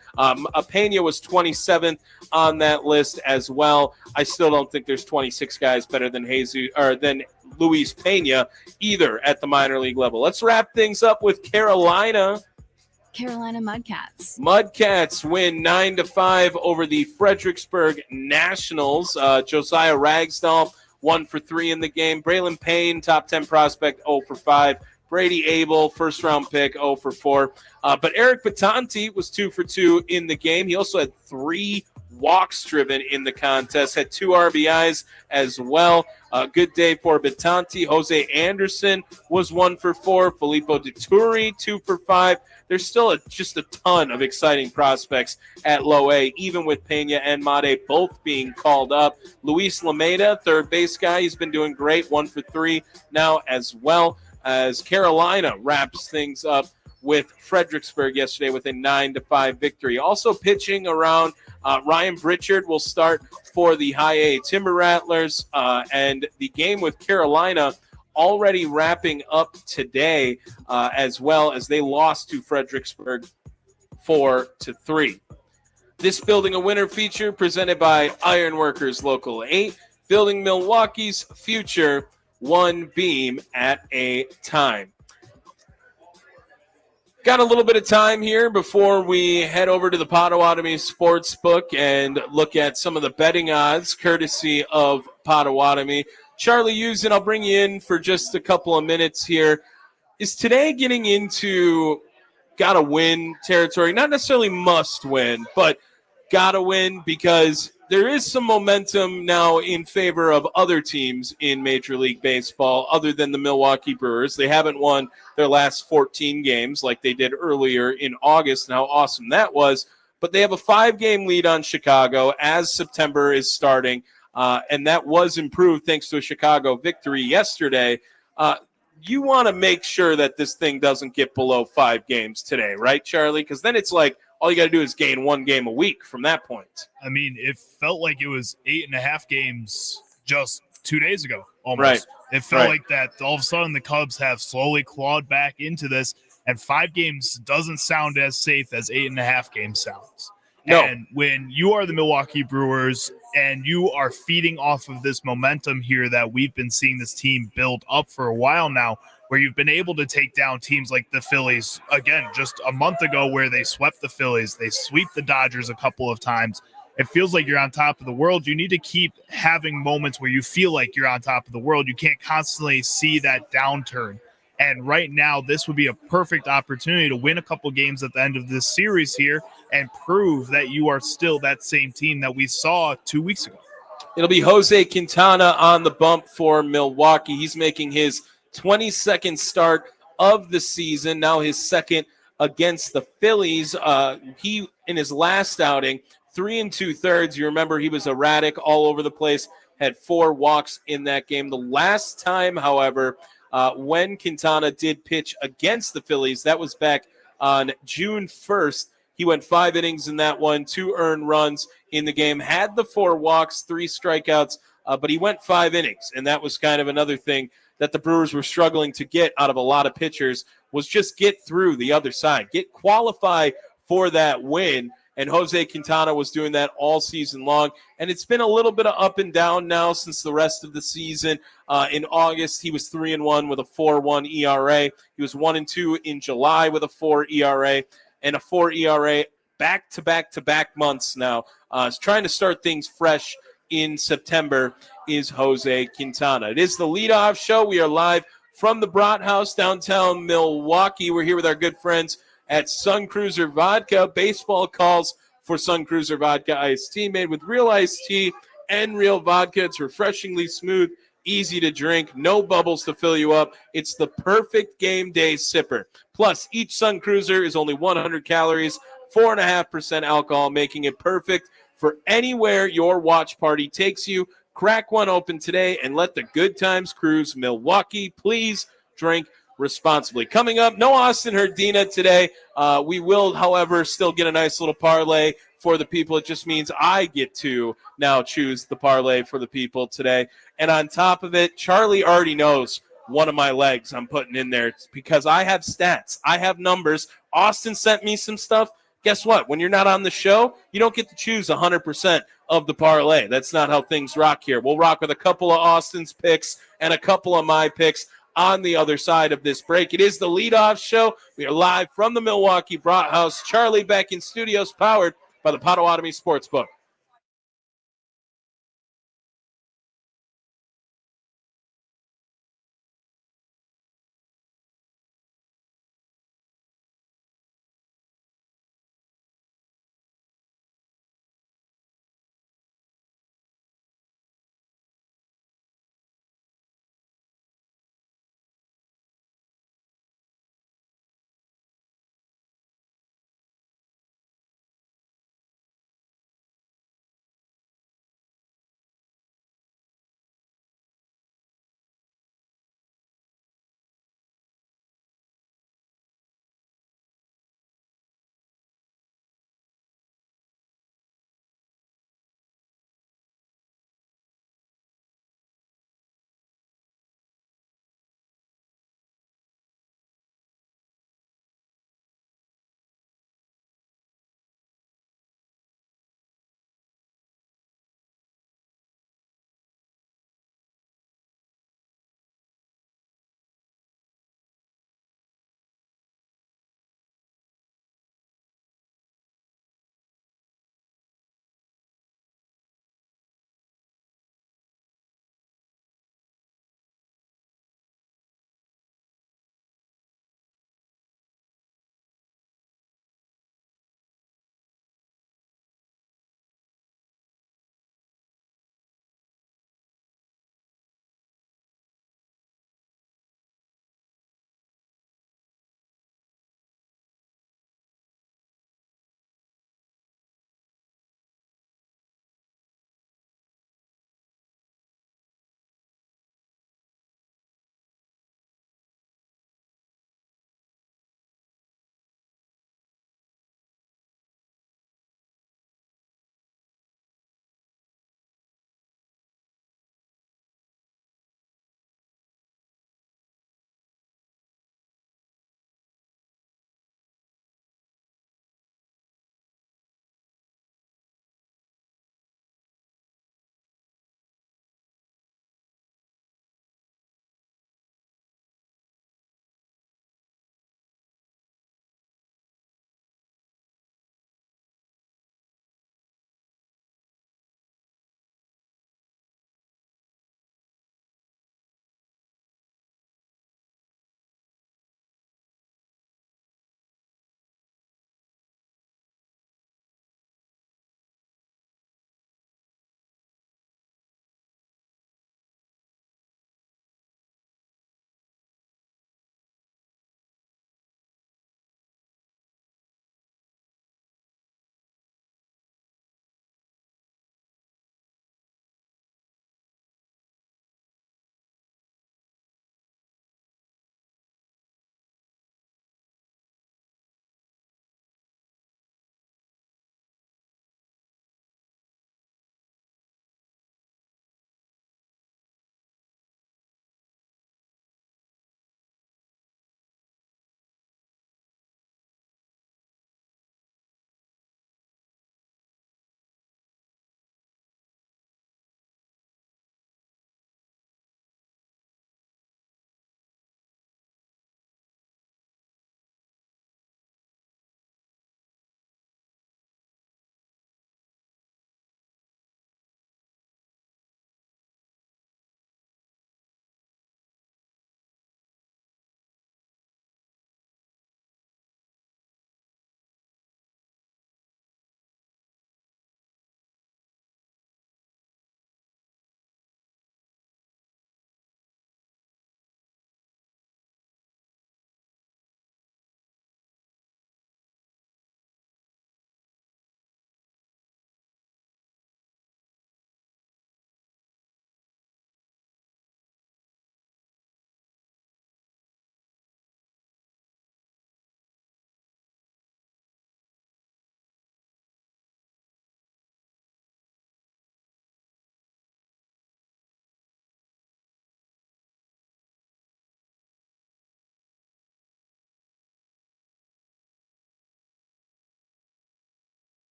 Pena was 27th on that list as well. I still don't think there's 26 guys better than than Luis Pena either at the minor league level. Let's wrap things up with Carolina. Carolina Mudcats. Mudcats win 9-5 over the Fredericksburg Nationals. Josiah Ragsdale 1 for 3 in the game. Braylon Payne, top 10 prospect, 0 for 5. Brady Abel, first-round pick, 0 for 4. But Eric Batanti was 2 for 2 in the game. He also had 3 walks driven in the contest, had 2 RBIs as well. Good day for Batanti. Jose Anderson was 1 for 4. Filippo Dituri, 2 for 5. There's still just a ton of exciting prospects at low A, even with Pena and Mate both being called up. Luis Lameda, third base guy, he's been doing great, 1 for 3 now as well, as Carolina wraps things up with Fredericksburg yesterday with a 9-5 victory. Also pitching around, Ryan Pritchard will start for the High A Timber Rattlers, and the game with Carolina already wrapping up today, as well as they lost to Fredericksburg 4-3. This Building a Winner feature presented by Ironworkers Local 8, building Milwaukee's future one beam at a time. Got a little bit of time here before we head over to the Potawatomi Sportsbook and look at some of the betting odds courtesy of Potawatomi. Charlie Usen, I'll bring you in for just a couple of minutes here. Is today getting into gotta win territory? Not necessarily must win, but gotta win, because there is some momentum now in favor of other teams in Major League Baseball other than the Milwaukee Brewers. They haven't won their last 14 games like they did earlier in August, and how awesome that was. But they have a 5-game lead on Chicago as September is starting, and that was improved thanks to a Chicago victory yesterday. You want to make sure that this thing doesn't get below 5 games today, right, Charlie? Because then it's like all you got to do is gain 1 game a week from that point. I mean, it felt like it was 8.5 games just 2 days ago, almost. Right. It felt like that all of a sudden the Cubs have slowly clawed back into this, and 5 games doesn't sound as safe as 8.5 games sounds. No. And when you are the Milwaukee Brewers and you are feeding off of this momentum here that we've been seeing this team build up for a while now, where you've been able to take down teams like the Phillies, again, just a month ago where they swept the Phillies, they sweep the Dodgers a couple of times. It feels like you're on top of the world. You need to keep having moments where you feel like you're on top of the world. You can't constantly see that downturn. And right now, this would be a perfect opportunity to win a couple games at the end of this series here and prove that you are still that same team that we saw 2 weeks ago. It'll be Jose Quintana on the bump for Milwaukee. He's making his 22nd start of the season, now his second against the Phillies. He, in his last outing, 3 2/3. You remember he was erratic all over the place, had 4 walks in that game. The last time, however, when Quintana did pitch against the Phillies, that was back on June 1st. He went 5 innings in that one, 2 earned runs in the game, had the 4 walks, 3 strikeouts, but he went 5 innings, and that was kind of another thing that the Brewers were struggling to get out of a lot of pitchers, was just get through the other side, qualify for that win. And Jose Quintana was doing that all season long. And it's been a little bit of up and down now since the rest of the season. In August, he was 3-1 with a 4.1 ERA. He was 1-2 in July with a 4 ERA and a 4 ERA back-to-back months now. He's trying to start things fresh in September is Jose Quintana. It is the leadoff show. We are live from the Brat House, downtown Milwaukee. We're here with our good friends at Sun Cruiser Vodka. Baseball calls for Sun Cruiser Vodka iced tea, made with real iced tea and real vodka. It's refreshingly smooth, easy to drink, no bubbles to fill you up. It's the perfect game day sipper. Plus, each Sun Cruiser is only 100 calories, 4.5% alcohol, making it perfect for anywhere your watch party takes you. Crack one open today and let the good times cruise. Milwaukee, please drink responsibly. Coming up, no Austin Herdina today. We will, however, still get a nice little parlay for the people. It just means I get to now choose the parlay for the people today. And on top of it, Charlie already knows one of my legs I'm putting in there because I have stats. I have numbers. Austin sent me some stuff. Guess what? When you're not on the show, you don't get to choose 100% of the parlay. That's not how things rock here. We'll rock with a couple of Austin's picks and a couple of my picks on the other side of this break. It is the leadoff show. We are live from the Milwaukee Brat House. Charlie back in studios, powered by the Potawatomi Sportsbook.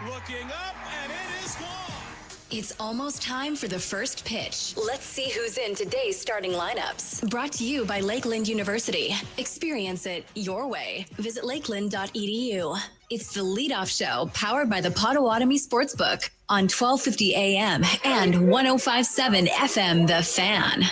Looking up, and it is gone. It's almost time for the first pitch. Let's see who's in today's starting lineups. Brought to you by Lakeland University. Experience it your way. Visit lakeland.edu. It's the leadoff show powered by the Potawatomi Sportsbook on 1250 AM and 1057 FM The Fan.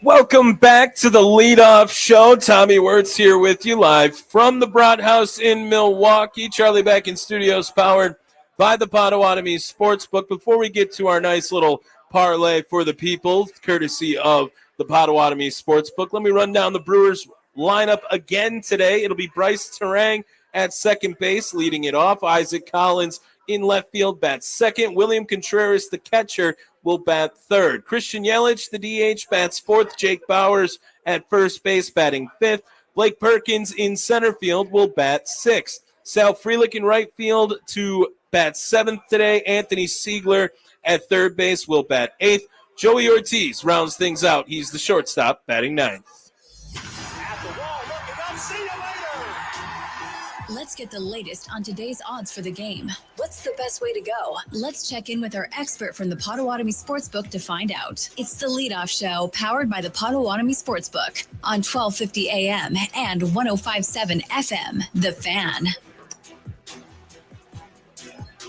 Welcome back to the leadoff show. Tommy Wortz here with you live from the Brat House in Milwaukee. Charlie back in studios powered by the Potawatomi Sportsbook. Before we get to our nice little parlay for the people, courtesy of the Potawatomi Sportsbook, let me run down the Brewers lineup again today. It'll be Bryce Terang at second base, leading it off. Isaac Collins in left field, bats second. William Contreras, the catcher, will bat third. Christian Yelich, the DH, bats fourth. Jake Bowers at first base, batting fifth. Blake Perkins in center field will bat sixth. Sal Frelick in right field to bat seventh today. Anthony Siegler at third base will bat eighth. Joey Ortiz rounds things out. He's the shortstop, batting ninth. At the wall, looking up. See you later. Let's get the latest on today's odds for the game. What's the best way to go? Let's check in with our expert from the Potawatomi Sportsbook to find out. It's the leadoff show powered by the Potawatomi Sportsbook on 1250 AM and 1057 FM The Fan.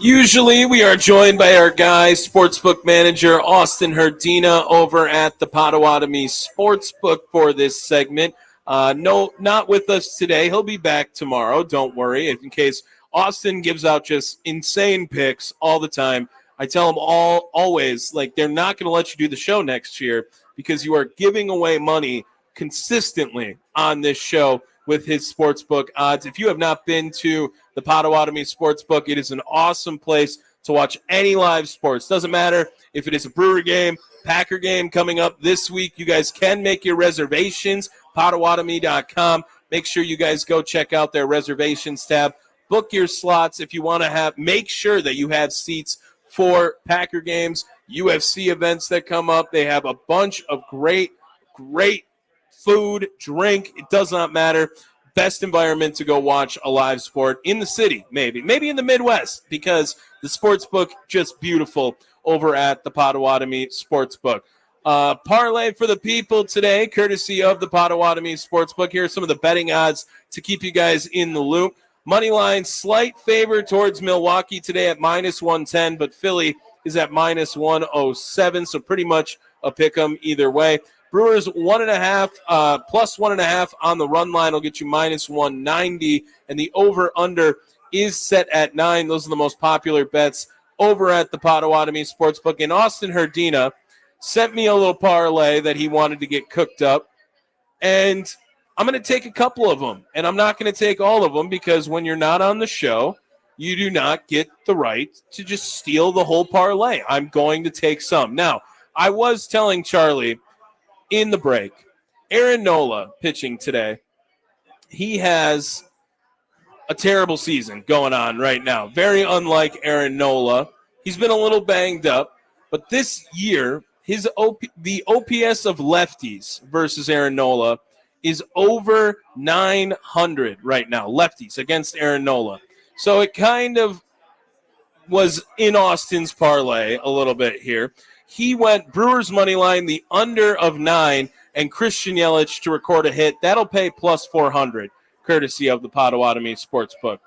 Usually we are joined by our guy, sportsbook manager Austin Herdina over at the Potawatomi Sportsbook for this segment. No, not with us today. He'll be back tomorrow. Don't worry. In case Austin gives out just insane picks all the time, I tell him always, like, they're not going to let you do the show next year because you are giving away money consistently on this show with his sportsbook odds. If you have not been to the Potawatomi Sportsbook, it is an awesome place to watch any live sports. Doesn't matter if it is a Brewer game, Packer game coming up this week. You guys can make your reservations, Potawatomi.com. Make sure you guys go check out their reservations tab. Book your slots if you want to make sure that you have seats for Packer games, UFC events that come up. They have a bunch of great food, drink, it does not matter. Best environment to go watch a live sport in the city, maybe in the Midwest, because the sportsbook just beautiful over at the Potawatomi Sportsbook. Parlay for the people today, courtesy of the Potawatomi Sportsbook. Here are some of the betting odds to keep you guys in the loop. Money line, slight favor towards Milwaukee today at minus 110, but Philly is at minus 107, so pretty much a pick 'em either way. Brewers 1.5, plus 1.5 on the run line will get you minus 190, and the over-under is set at 9. Those are the most popular bets over at the Potawatomi Sportsbook. And Austin Herdina sent me a little parlay that he wanted to get cooked up, and I'm going to take a couple of them, and I'm not going to take all of them because when you're not on the show, you do not get the right to just steal the whole parlay. I'm going to take some. Now, I was telling Charlie in the break, Aaron Nola pitching today. He has a terrible season going on right now. Very unlike Aaron Nola. He's been a little banged up, but this year, the OPS of lefties versus Aaron Nola is over 900 right now, lefties against Aaron Nola. So it kind of was in Austin's parlay a little bit here. He went Brewers money line, the under of 9, and Christian Yelich to record a hit. That'll pay plus 400, courtesy of the Potawatomi Sportsbook.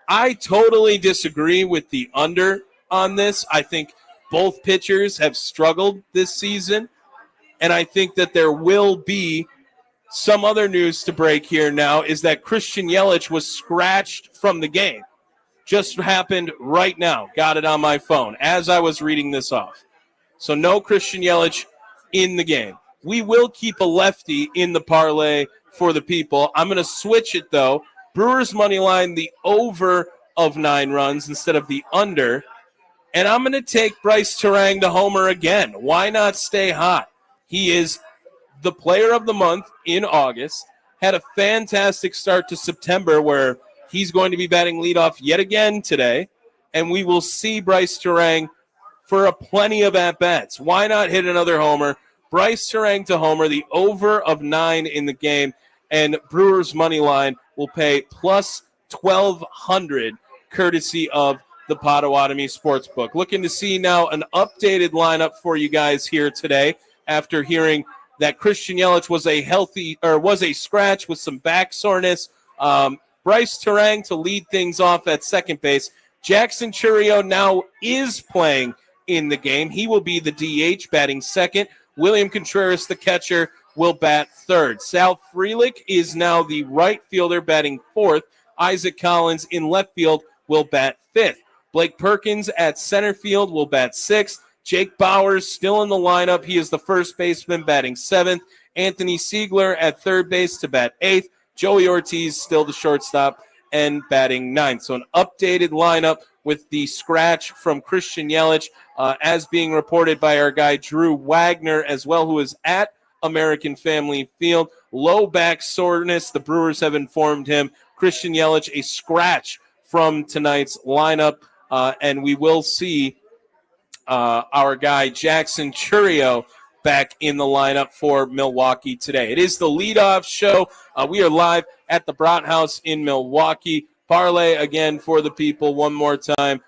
I totally disagree with the under on this. I think both pitchers have struggled this season, and I think that there will be some other news to break here now is that Christian Yelich was scratched from the game. Just happened right now. Got it on my phone as I was reading this off. So no Christian Yelich in the game. We will keep a lefty in the parlay for the people. I'm going to switch it, though. Brewers money line, the over of 9 runs instead of the under. And I'm going to take Bryce Terang to homer again. Why not stay hot? He is the player of the month in August. Had a fantastic start to September where he's going to be batting leadoff yet again today. And we will see Bryce Terang for a plenty of at-bats. Why not hit another homer? Bryce Terang to homer, the over of 9 in the game, and Brewers money line will pay plus $1,200, courtesy of the Potawatomi Sportsbook. Looking to see now an updated lineup for you guys here today after hearing that Christian Yelich was a scratch with some back soreness. Bryce Terang to lead things off at second base. Jackson Churio now is playing in the game. He will be the DH, batting second. William Contreras, the catcher, will bat third. Sal Frelick is now the right fielder, batting fourth. Isaac Collins in left field will bat fifth. Blake Perkins at center field will bat sixth. Jake Bowers still in the lineup. He is the first baseman, batting seventh. Anthony Siegler at third base to bat eighth. Joey Ortiz still the shortstop and batting ninth. So an updated lineup with the scratch from Christian Yelich, as being reported by our guy Drew Wagner as well, who is at American Family Field. Low back soreness, the Brewers have informed him. Christian Yelich, a scratch from tonight's lineup, and we will see our guy Jackson Churio back in the lineup for Milwaukee today. It is the leadoff show. We are live at the Brat House in Milwaukee. Parlay again for the people one more time.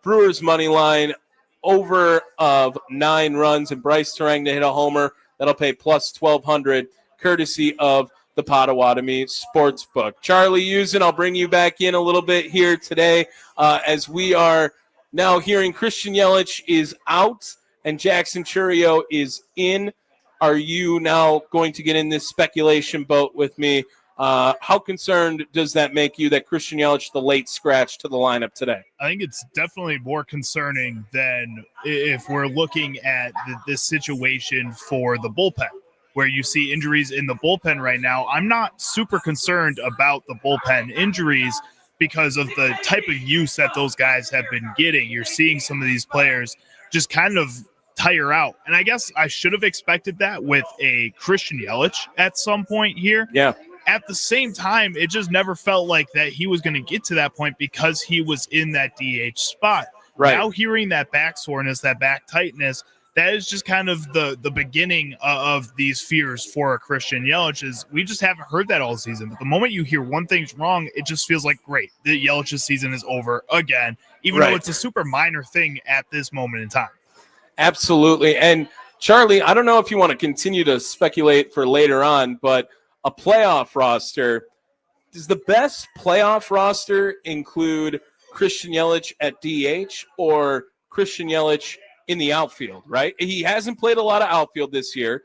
Brewers money line over of 9 runs, and Bryce Terang to hit a homer. That'll pay plus 1,200, courtesy of the Potawatomi Sportsbook. Charlie Usen, I'll bring you back in a little bit here today as we are now hearing Christian Yelich is out and Jackson Churio is in. Are you now going to get in this speculation boat with me? How concerned does that make you that Christian Yelich, the late scratch to the lineup today? I think it's definitely more concerning than if we're looking at this situation for the bullpen, where you see injuries in the bullpen right now. I'm not super concerned about the bullpen injuries because of the type of use that those guys have been getting. You're seeing some of these players just kind of tire out. And I guess I should have expected that with a Christian Yelich at some point here. Yeah. At the same time, it just never felt like that he was going to get to that point because he was in that DH spot. Right. Now hearing that back soreness, that back tightness, that is just kind of the beginning of these fears for a Christian Yelich. Is we just haven't heard that all season. But the moment you hear one thing's wrong, it just feels like, great, the Yelich's season is over again, even though it's a super minor thing at this moment in time. Absolutely. And Charlie, I don't know if you want to continue to speculate for later on, but a playoff roster, does the best playoff roster include Christian Yelich at DH or Christian Yelich in the outfield, right? He hasn't played a lot of outfield this year.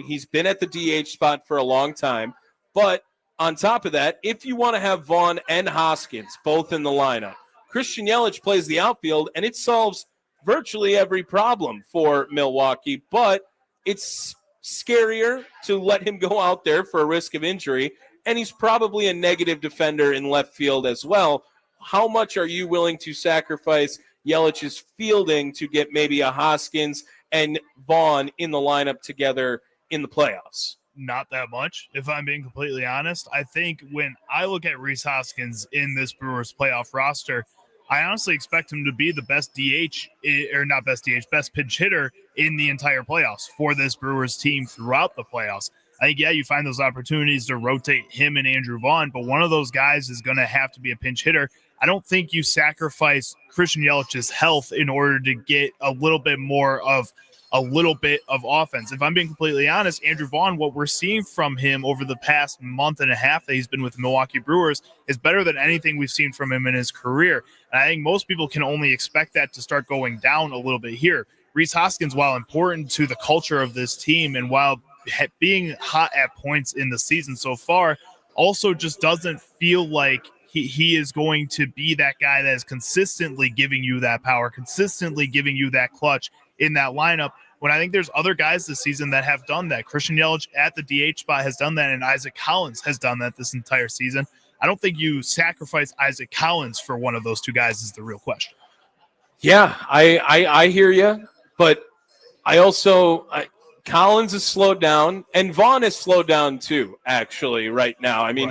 He's been at the DH spot for a long time. But on top of that, if you want to have Vaughn and Hoskins both in the lineup, Christian Yelich plays the outfield, and it solves virtually every problem for Milwaukee. But it's scarier to let him go out there for a risk of injury, and he's probably a negative defender in left field as well. How much are you willing to sacrifice Yelich's fielding to get maybe a Hoskins and Vaughn in the lineup together in the playoffs? Not that much, if I'm being completely honest. I think when I look at Rhys Hoskins in this Brewers playoff roster, I honestly expect him to be the best DH, or not best DH, best pinch hitter in the entire playoffs for this Brewers team throughout the playoffs. I think, yeah, you find those opportunities to rotate him and Andrew Vaughn, but one of those guys is going to have to be a pinch hitter. I don't think you sacrifice Christian Yelich's health in order to get a little bit of offense. If I'm being completely honest, Andrew Vaughn, what we're seeing from him over the past month and a half that he's been with the Milwaukee Brewers is better than anything we've seen from him in his career. And I think most people can only expect that to start going down a little bit here. Rhys Hoskins, while important to the culture of this team and while being hot at points in the season so far, also just doesn't feel like he is going to be that guy that is consistently giving you that power, consistently giving you that clutch in that lineup, when I think there's other guys this season that have done that. Christian Yelich at the DH spot has done that, and Isaac Collins has done that this entire season. I don't think you sacrifice Isaac Collins for one of those two guys is the real question. Yeah, I hear you, but I also Collins has slowed down, and Vaughn has slowed down too, actually, right now. I mean,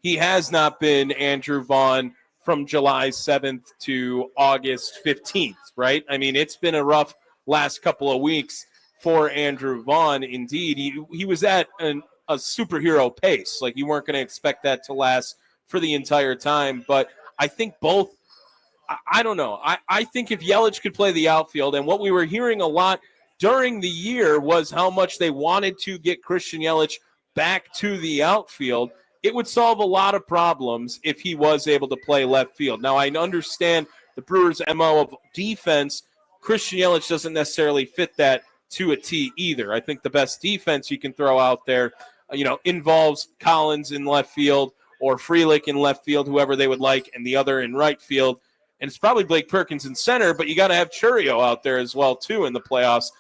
he has not been Andrew Vaughn from July 7th to August 15th, right? I mean, it's been a rough last couple of weeks for Andrew Vaughn. Indeed, he was at a superhero pace. Like, you weren't going to expect that to last for the entire time. But I think both, I don't know. I think if Yelich could play the outfield, and what we were hearing a lot during the year was how much they wanted to get Christian Yelich back to the outfield, it would solve a lot of problems if he was able to play left field. Now, I understand the Brewers' MO of defense. Christian Yelich doesn't necessarily fit that to a T either. I think the best defense you can throw out there, involves Collins in left field or Frelick in left field, whoever they would like, and the other in right field. And it's probably Blake Perkins in center, but you got to have Churio out there as well, too, in the playoffs.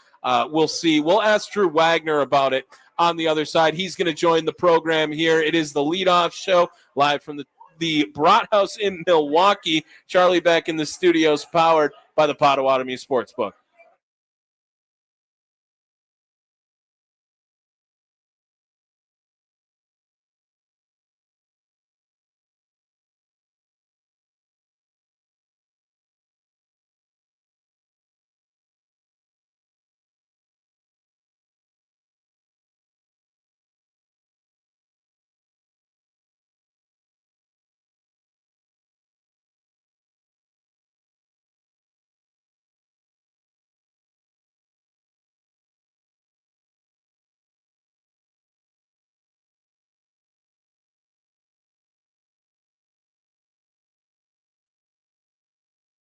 We'll see. We'll ask Drew Wagner about it on the other side. He's going to join the program here. It is the leadoff show live from the Brat House in Milwaukee. Charlie back in the studios, powered by the Potawatomi Sportsbook.